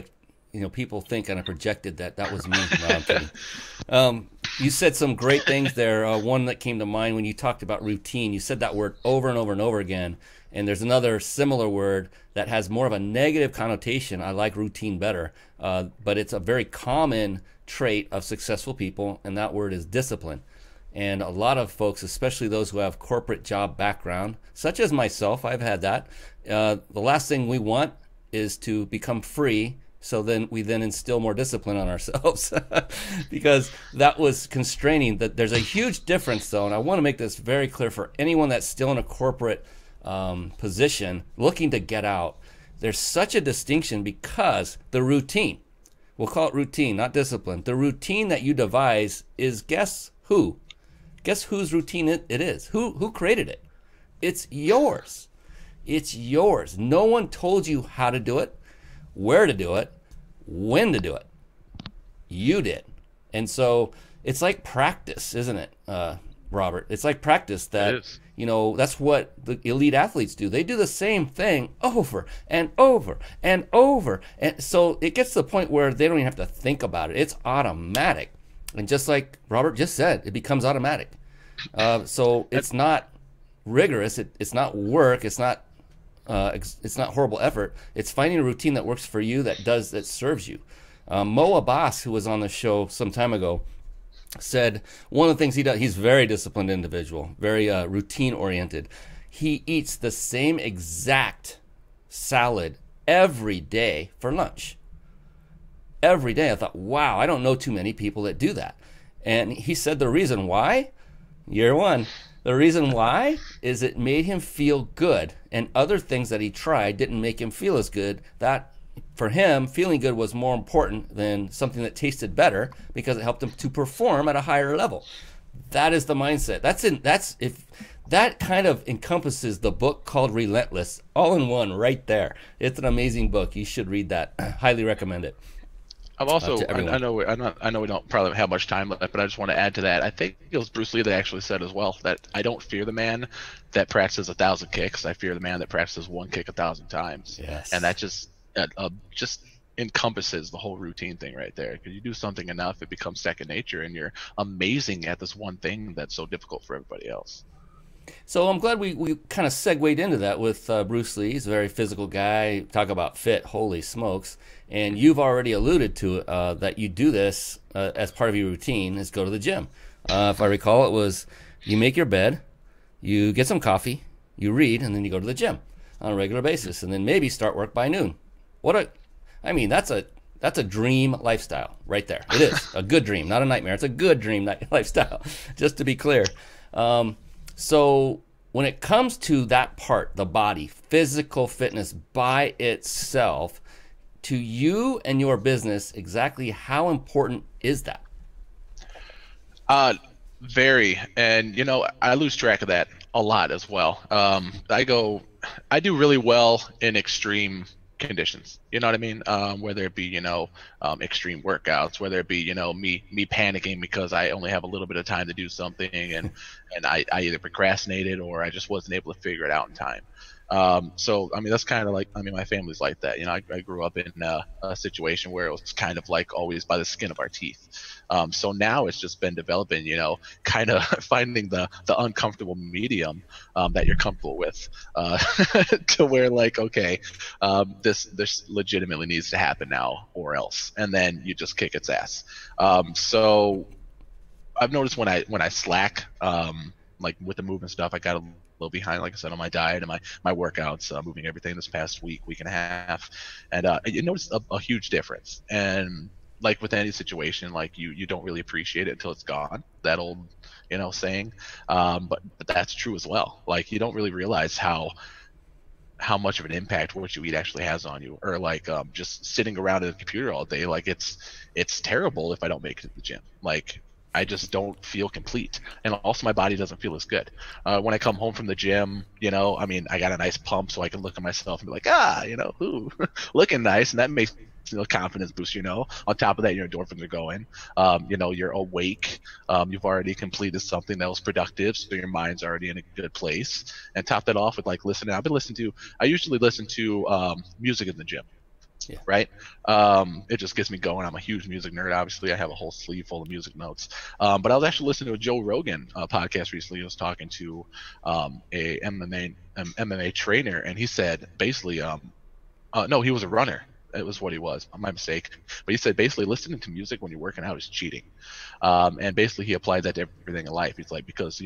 people think and I projected that was me. No, I'm kidding. You said some great things there. One that came to mind when you talked about routine, you said that word over and over and over again. And there's another similar word that has more of a negative connotation. I like routine better, but it's a very common trait of successful people, and that word is discipline. And a lot of folks, especially those who have corporate job background, such as myself, I've had that. The last thing we want is to become free, so then we instill more discipline on ourselves because that was constraining. That there's a huge difference, though, and I want to make this very clear for anyone that's still in a corporate position looking to get out. There's such a distinction because the routine, we'll call it routine, not discipline. The routine that you devise is guess who? Guess whose routine it is? Who created it? It's yours. It's yours. No one told you how to do it, where to do it, when to do it. You did. And so it's like practice, isn't it, Robert? It's like practice that, that's what the elite athletes do. They do the same thing over and over and over. And so it gets to the point where they don't even have to think about it. It's automatic. And just like Robert just said, it becomes automatic. So it's not rigorous. It's not work. It's not horrible effort. It's finding a routine that works for you, that serves you. Mo Abbas, who was on the show some time ago, said one of the things he does, he's a very disciplined individual, very routine oriented. He eats the same exact salad every day for lunch. Every day. I thought, wow, I don't know too many people that do that. And he said the reason why, year one, the reason why is it made him feel good, and other things that he tried didn't make him feel as good. That, for him, feeling good was more important than something that tasted better because it helped him to perform at a higher level. That is the mindset. If that kind of encompasses the book called Relentless, all in one right there. It's an amazing book. You should read that. Highly recommend it. I'm also, to everyone. I know we don't probably have much time left, but I just want to add to that. I think it was Bruce Lee that actually said as well that I don't fear the man that practices 1,000 kicks. I fear the man that practices one kick 1,000 times. Yes. And that just encompasses the whole routine thing right there. Because you do something enough, it becomes second nature, and you're amazing at this one thing that's so difficult for everybody else. So I'm glad we kind of segued into that with Bruce Lee. He's a very physical guy. Talk about fit, holy smokes. And you've already alluded to that you do this as part of your routine is go to the gym. If I recall, it was you make your bed, you get some coffee, you read, and then you go to the gym on a regular basis. And then maybe start work by noon. That's a dream lifestyle right there. It is a good dream, not a nightmare. It's a good dream lifestyle, just to be clear. So when it comes to that part, the body, physical fitness by itself, to you and your business, exactly how important is that? Very. And, I lose track of that a lot as well. I do really well in extreme conditions, you know what I mean? Whether it be, extreme workouts, whether it be, me panicking because I only have a little bit of time to do something and I either procrastinated or I just wasn't able to figure it out in time. So, that's kind of like, my family's like that. I grew up in a situation where it was kind of like always by the skin of our teeth. So now it's just been developing, kind of finding the uncomfortable medium that you're comfortable with to where like, okay, this legitimately needs to happen now or else. And then you just kick its ass. So I've noticed when I slack, like with the movement stuff, I got a little behind, like I said, on my diet and my workouts, moving everything this past week and a half. And you notice a huge difference. And like with any situation, like you don't really appreciate it until it's gone, that old, saying. But that's true as well. Like you don't really realize how much of an impact what you eat actually has on you, or like just sitting around at the computer all day. Like it's terrible if I don't make it to the gym. Like I just don't feel complete, and also my body doesn't feel as good when I come home from the gym. I got a nice pump, so I can look at myself and be like, ooh, looking nice, and that makes confidence boost. On top of that, your endorphins are going. You're awake. You've already completed something that was productive, so your mind's already in a good place. And top that off with like listening. I usually listen to music in the gym. Yeah. Right. It just gets me going. I'm a huge music nerd. Obviously, I have a whole sleeve full of music notes. But I was actually listening to a Joe Rogan podcast recently. I was talking to a MMA trainer, and he said basically, no, he was a runner. It was what he was. My mistake. But he said basically listening to music when you're working out is cheating. And basically he applied that to everything in life. He's like, because,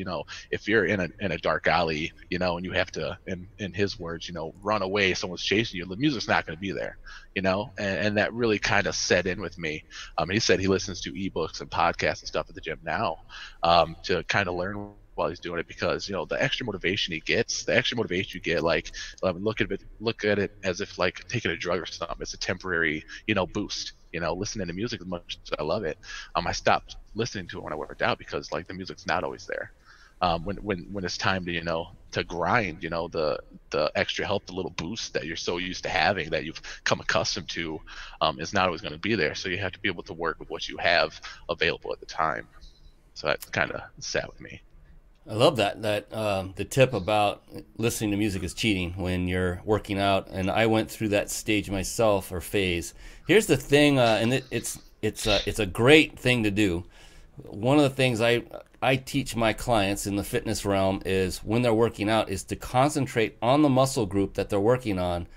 if you're in a dark alley, and you have to, in his words, run away, someone's chasing you, the music's not going to be there, and that really kind of set in with me. He said he listens to ebooks and podcasts and stuff at the gym now to kind of learn while he's doing it, because the extra motivation you get, like look at it as if like taking a drug or something. It's a temporary to listening to music as much as I love it. I stopped listening to it when I worked out because like the music's not always there. When it's time to grind, the extra help, the little boost that you're so used to having, that you've come accustomed to, is not always going to be there. So you have to be able to work with what you have available at the time. So that kind of sat with me. I love that the tip about listening to music is cheating when you're working out, and I went through that stage myself, or phase. Here's the thing, and it's a great thing to do. One of the things I teach my clients in the fitness realm is when they're working out is to concentrate on the muscle group that they're working on.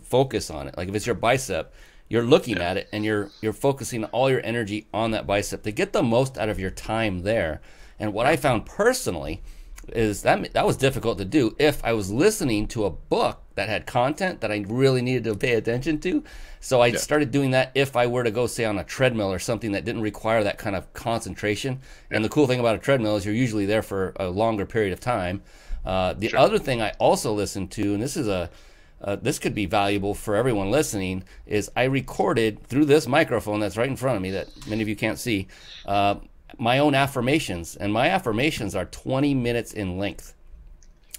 Focus on it. Like if it's your bicep, you're looking at it and you're focusing all your energy on that bicep to get the most out of your time there. And what I found personally is that was difficult to do if I was listening to a book that had content that I really needed to pay attention to. So I started doing that if I were to go, say, on a treadmill or something that didn't require that kind of concentration. And the cool thing about a treadmill is you're usually there for a longer period of time. The other thing I also listen to, and this could be valuable for everyone listening, is I recorded through this microphone that's right in front of me that many of you can't see, my own affirmations, and my affirmations are 20 minutes in length.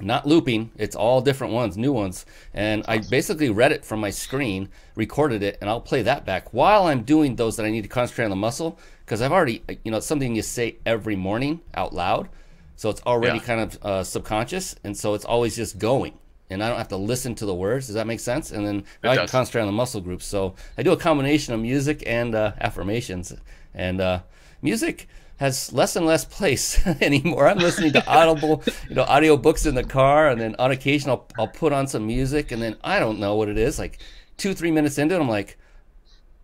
not looping. It's all different ones, new ones. And I basically read it from my screen, recorded it, and I'll play that back while I'm doing those that I need to concentrate on the muscle, because I've already, it's something you say every morning out loud. So it's already kind of subconscious. And so it's always just going. And I don't have to listen to the words. Does that make sense? And then I can concentrate on the muscle groups. So I do a combination of music and affirmations. And music has less and less place anymore. I'm listening to audio books in the car, and then on occasion I'll put on some music, and then I don't know what it is. Like 2-3 minutes into it, I'm like,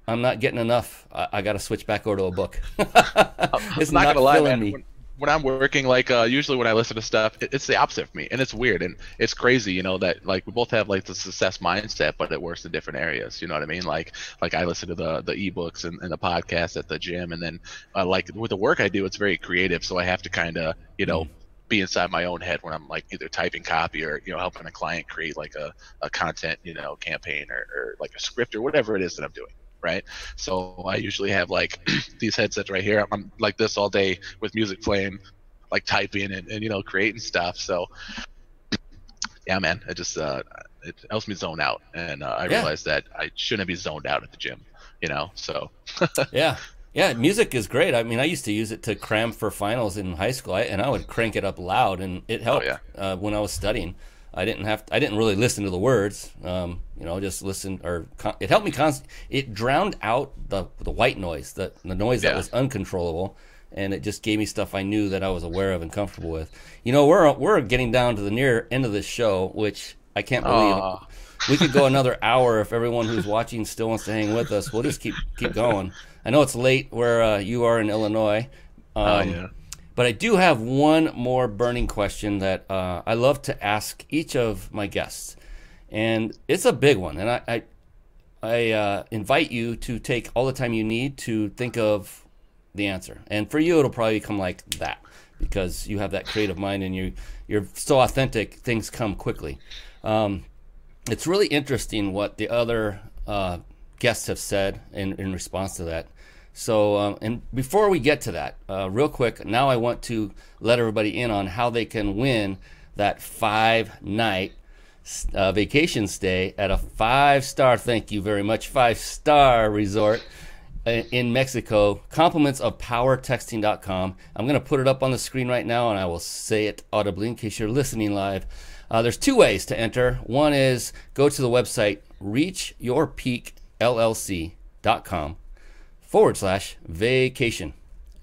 I'm not getting enough. I got to switch back over to a book. It's not gonna lie, man. me. When I'm working, like usually when I listen to stuff, it's the opposite for me, and it's weird and it's crazy, that like we both have like the success mindset, but it works in different areas. You know what I mean? Like I listen to the ebooks and the podcast at the gym, and then like with the work I do, it's very creative, so I have to kind of be inside my own head when I'm like either typing copy or helping a client create like a content campaign or like a script or whatever it is that I'm doing. Right, so I usually have like these headsets right here. I'm like this all day with music playing, like typing and creating stuff. So yeah, man, it just it helps me zone out, and I realized that I shouldn't be zoned out at the gym. So yeah, music is great. I mean, I used to use it to cram for finals in high school, and I would crank it up loud, and it helped when I was studying. I didn't really listen to the words, just listen, it helped me it drowned out the white noise, the noise that was uncontrollable, and it just gave me stuff I knew that I was aware of and comfortable with. We're getting down to the near end of this show, which I can't believe. We could go another hour if everyone who's watching still wants to hang with us. We'll just keep going. I know it's late where you are in Illinois. But I do have one more burning question that I love to ask each of my guests, and it's a big one. And I invite you to take all the time you need to think of the answer. And for you, it'll probably come like that because you have that creative mind and you're so authentic. Things come quickly. It's really interesting what the other guests have said in response to that. So, and before we get to that, real quick, now I want to let everybody in on how they can win that 5-night vacation stay at a 5-star, thank you very much, 5-star resort in Mexico. Compliments of powertexting.com. I'm going to put it up on the screen right now, and I will say it audibly in case you're listening live. There's 2 ways to enter. One is go to the website reachyourpeakllc.com/vacation,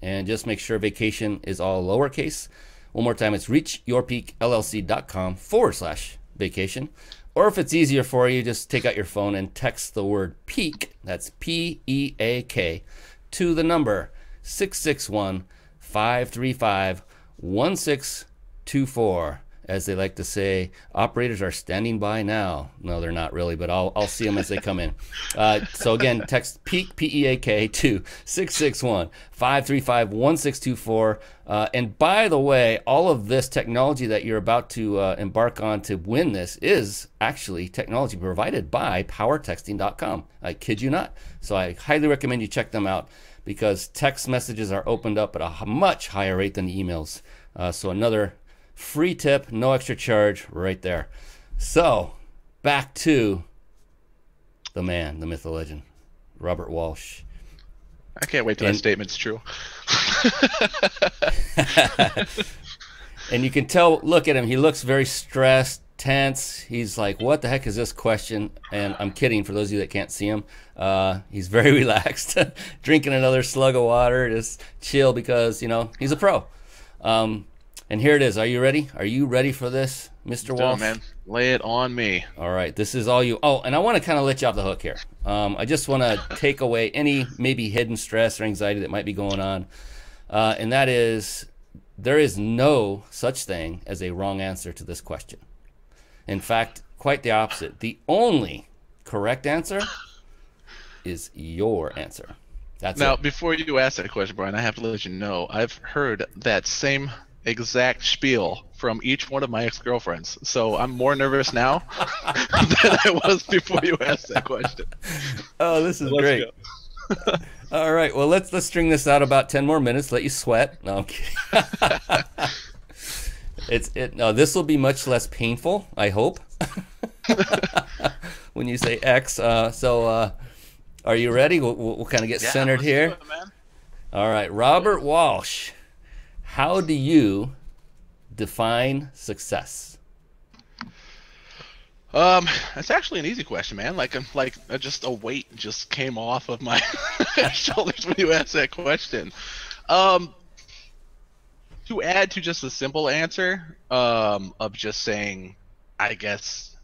and just make sure vacation is all lowercase. One more time, it's reachyourpeakllc.com/vacation. Or if it's easier for you, just take out your phone and text the word peak, that's PEAK, to the number 661-535-1624. As they like to say, operators are standing by now. No, they're not really, but I'll see them as they come in. So again, text PEAK, P-E-A-K, to 661-535-1624. And by the way, all of this technology that you're about to embark on to win this is actually technology provided by powertexting.com. I kid you not. So I highly recommend you check them out because text messages are opened up at a much higher rate than emails. So another free tip, no extra charge, right there. So, back to the man, the myth, the legend, Robert Walsh. I can't wait till that statement's true. And you can tell, look at him, he looks very stressed, tense. He's like, what the heck is this question? And I'm kidding, for those of you that can't see him. He's very relaxed, drinking another slug of water, just chill because, he's a pro. And here it is. Are you ready? Are you ready for this, Mr. Walsh? Man. Lay it on me. All right. This is all you. Oh, and I want to kind of let you off the hook here. I just want to take away any maybe hidden stress or anxiety that might be going on. And that is, there is no such thing as a wrong answer to this question. In fact, quite the opposite. The only correct answer is your answer. That's now, it. Before you ask that question, Brian, I have to let you know, I've heard that same exact spiel from each one of my ex-girlfriends, so I'm more nervous now than I was before you asked that question. Oh, this is great. All right, well, let's string this out about 10 more minutes, let you sweat. No, I'm kidding. No, this will be much less painful, I hope. When you say X, are you ready? We'll kind of get centered here. Do it, man. All right, Robert Walsh, how do you define success? That's actually an easy question, man. Just a weight just came off of my shoulders when you asked that question. To add to just a simple answer, of just saying, I guess,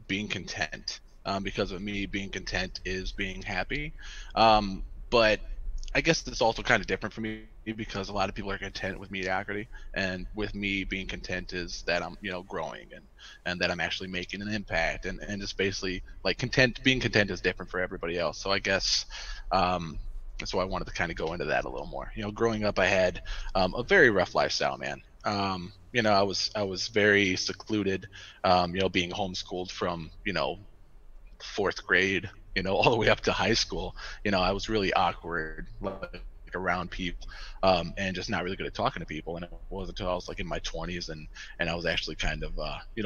being content. Because of me, being content is being happy. But I guess it's also kind of different for me because a lot of people are content with mediocrity, and with me being content is that I'm, growing and that I'm actually making an impact, and just basically like being content is different for everybody else. So I guess that's why I wanted to kind of go into that a little more. Growing up, I had a very rough lifestyle, man. I was very secluded, being homeschooled from, fourth grade, all the way up to high school. I was really awkward, like around people, and just not really good at talking to people. And it wasn't until I was like in my 20s and I was actually kind of,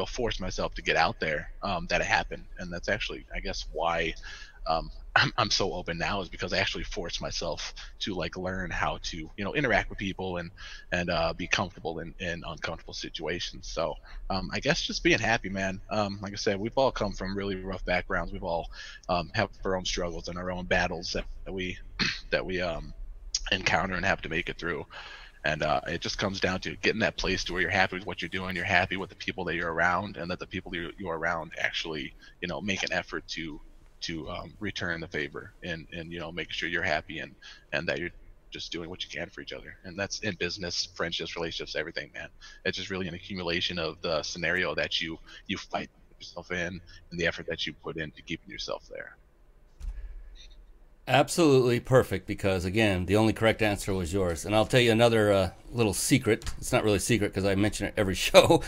forced myself to get out there, that it happened. And that's actually, I guess, why I'm so open now, is because I actually forced myself to like learn how to interact with people and be comfortable in uncomfortable situations. So I guess just being happy, man. Like I said, we've all come from really rough backgrounds. We've all have our own struggles and our own battles that we encounter and have to make it through. And it just comes down to getting that place to where you're happy with what you're doing, you're happy with the people that you're around, and that the people you're around actually make an effort to return the favor and making sure you're happy and that you're just doing what you can for each other. And that's in business, friendships, relationships, everything, man. It's just really an accumulation of the scenario that you fight yourself in and the effort that you put into keeping yourself there. Absolutely perfect, because again, the only correct answer was yours. And I'll tell you another little secret. It's not really a secret because I mention it every show.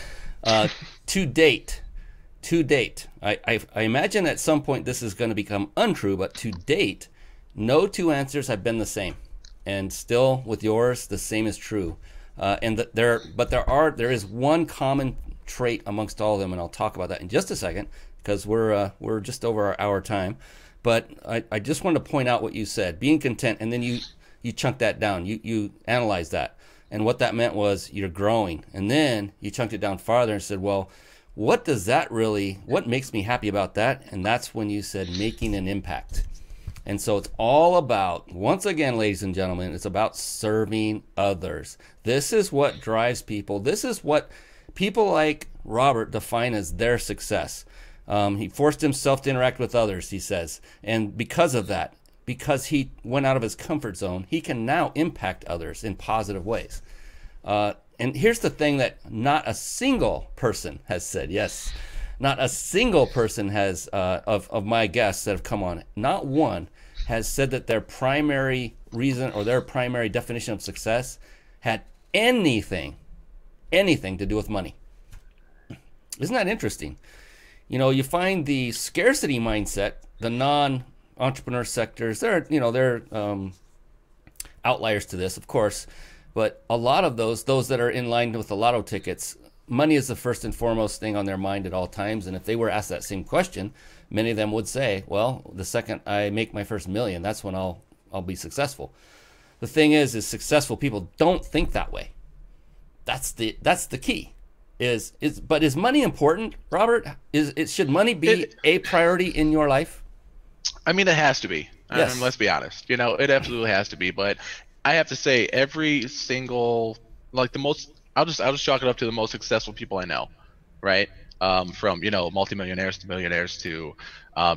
To date, I imagine at some point this is going to become untrue, but to date, no two answers have been the same, and still with yours, the same is true. There is one common trait amongst all of them, and I'll talk about that in just a second because we're just over our hour time. But I just wanted to point out what you said, being content, and then you chunked that down. You analyzed that, and what that meant was you're growing, and then you chunked it down farther and said, well, what makes me happy about that? And that's when you said making an impact. And so it's all about, once again, ladies and gentlemen, it's about serving others. This is what drives people. This is what people like Robert define as their success. He forced himself to interact with others, he says. And because of that, because he went out of his comfort zone, he can now impact others in positive ways. And here's the thing that not a single person has said. Yes, not a single person has, of my guests that have come on, not one has said that their primary reason or their primary definition of success had anything to do with money. Isn't that interesting? You find the scarcity mindset, the non-entrepreneur sectors, they're outliers to this, of course. But a lot of those that are in line with the lotto tickets, money is the first and foremost thing on their mind at all times. And if they were asked that same question, many of them would say, well, the second I make my first million, that's when I'll be successful. The thing is successful people don't think that way. That's the key. But is money important, Robert? Should money be a priority in your life? I mean, it has to be. Yes. Let's be honest. It absolutely has to be. But I have to say, every single, like I'll just chalk it up to the most successful people I know, right? From multimillionaires to millionaires to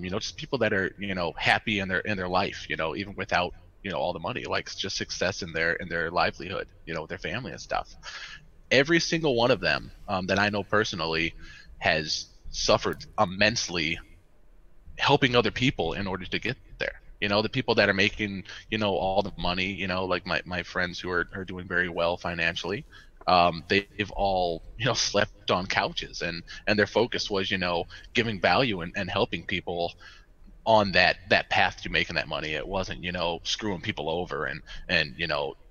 just people that are happy in their life, even without all the money, like just success in their livelihood, with their family and stuff. Every single one of them that I know personally has suffered immensely helping other people in order to get there. The people that are making, all the money, like my friends who are doing very well financially, they've all, slept on couches and their focus was, giving value and helping people on that path to making that money. It wasn't, screwing people over and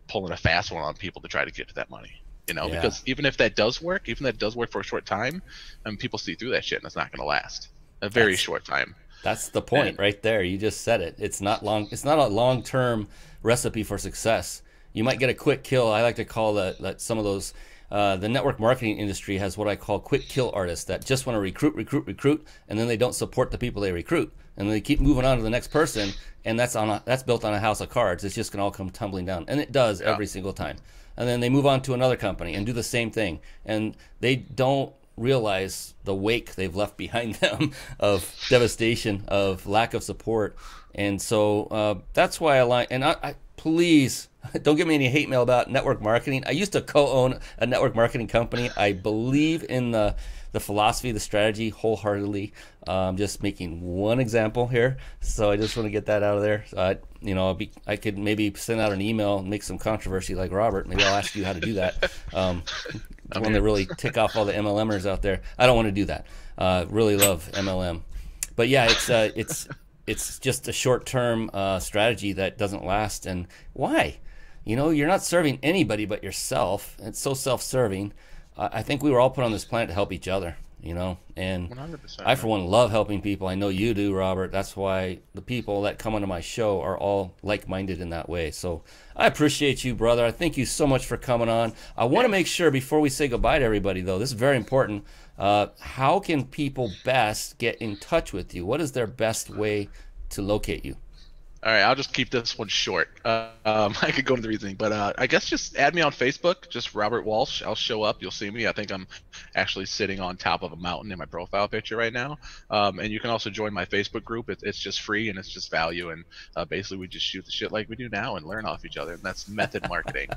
pulling a fast one on people to try to get to that money. because even if that does work, for a short time, and people see through that shit, and it's not going to last a very short time. That's the point right there. You just said it. It's not a long-term recipe for success. You might get a quick kill. I like to call that some of those, the network marketing industry has what I call quick kill artists that just want to recruit, and then they don't support the people they recruit. And they keep moving on to the next person, and that's built on a house of cards. It's just going to all come tumbling down. And it does every single time. And then they move on to another company and do the same thing. And they don't realize the wake they've left behind them of devastation, of lack of support. And so that's why I like, and I please don't give me any hate mail about network marketing. I used to co-own a network marketing company. I believe in the philosophy, the strategy wholeheartedly. Just making one example here. So I just want to get that out of there. I could maybe send out an email and make some controversy like Robert. Maybe I'll ask you how to do that. I want to really tick off all the MLMers out there. I don't want to do that. Really love MLM. But yeah, it's just a short-term strategy that doesn't last. And why? You're not serving anybody but yourself. It's so self-serving. I think we were all put on this planet to help each other, and 100%. I, for one, love helping people. I know you do, Robert. That's why the people that come onto my show are all like-minded in that way. So I appreciate you, brother. I thank you so much for coming on. I want to make sure before we say goodbye to everybody, though, this is very important. How can people best get in touch with you? What is their best way to locate you? All right, I'll just keep this one short. I could go into the reasoning, but I guess just add me on Facebook, just Robert Walsh. I'll show up. You'll see me. I think I'm actually sitting on top of a mountain in my profile picture right now. And you can also join my Facebook group. It's just free and it's just value. And basically we just shoot the shit like we do now and learn off each other. And that's method marketing.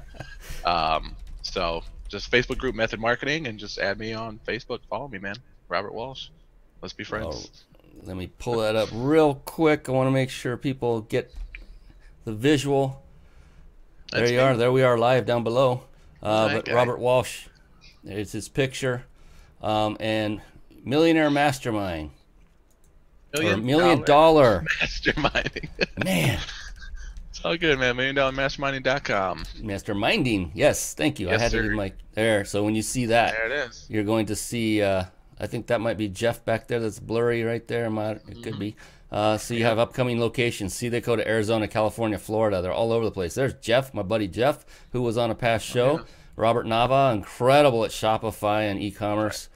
So just Facebook group Method Marketing, and just add me on Facebook. Follow me, man. Robert Walsh. Let's be friends. Let me pull that up real quick. I want to make sure people get the visual. There you are. There we are live down below. But Robert Walsh, there's his picture. And Millionaire Mastermind. $1 million masterminding. Man. It's all good, man. $1,000,000masterminding.com. Masterminding. Yes, thank you. Yes, I had to do my there. So when you see that, there it is. You're going to see I think that might be Jeff back there. That's blurry right there. It could be. So you have upcoming locations. See, they go to Arizona, California, Florida. They're all over the place. There's Jeff, my buddy Jeff, who was on a past show. Robert Nava, incredible at Shopify and e-commerce.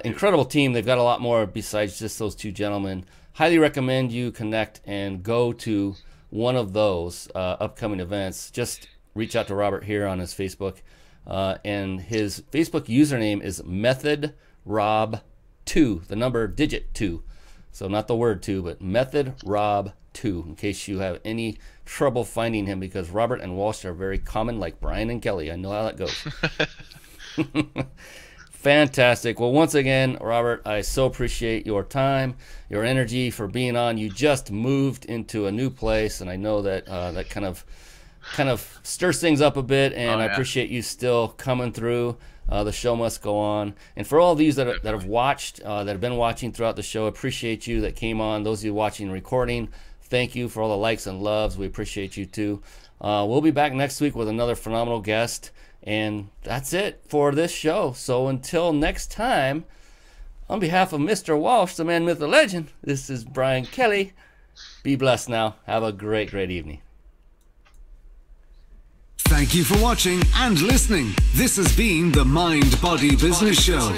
Incredible team. They've got a lot more besides just those two gentlemen. Highly recommend you connect and go to one of those upcoming events. Just reach out to Robert here on his Facebook. And his Facebook username is MethodRob2, the number digit 2. So not the word 2, but MethodRob2, in case you have any trouble finding him, because Robert and Walsh are very common, like Brian and Kelly. I know how that goes. Fantastic. Well, once again, Robert, I so appreciate your time, your energy for being on. You just moved into a new place, and I know that that kind of stirs things up a bit, and I appreciate you still coming through. The show must go on. And for all of these that have watched, that have been watching throughout the show, appreciate you that came on. Those of you watching and recording, thank you for all the likes and loves. We appreciate you too. We'll be back next week with another phenomenal guest. And that's it for this show. So until next time, on behalf of Mr. Walsh, the man, myth, the legend, this is Brian Kelly. Be blessed now. Have a great, great evening. Thank you for watching and listening. This has been the Mind Body Business Show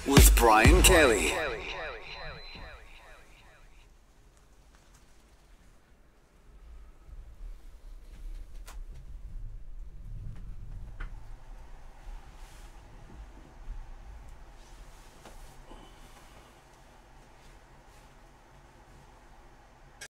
with Brian Kelly.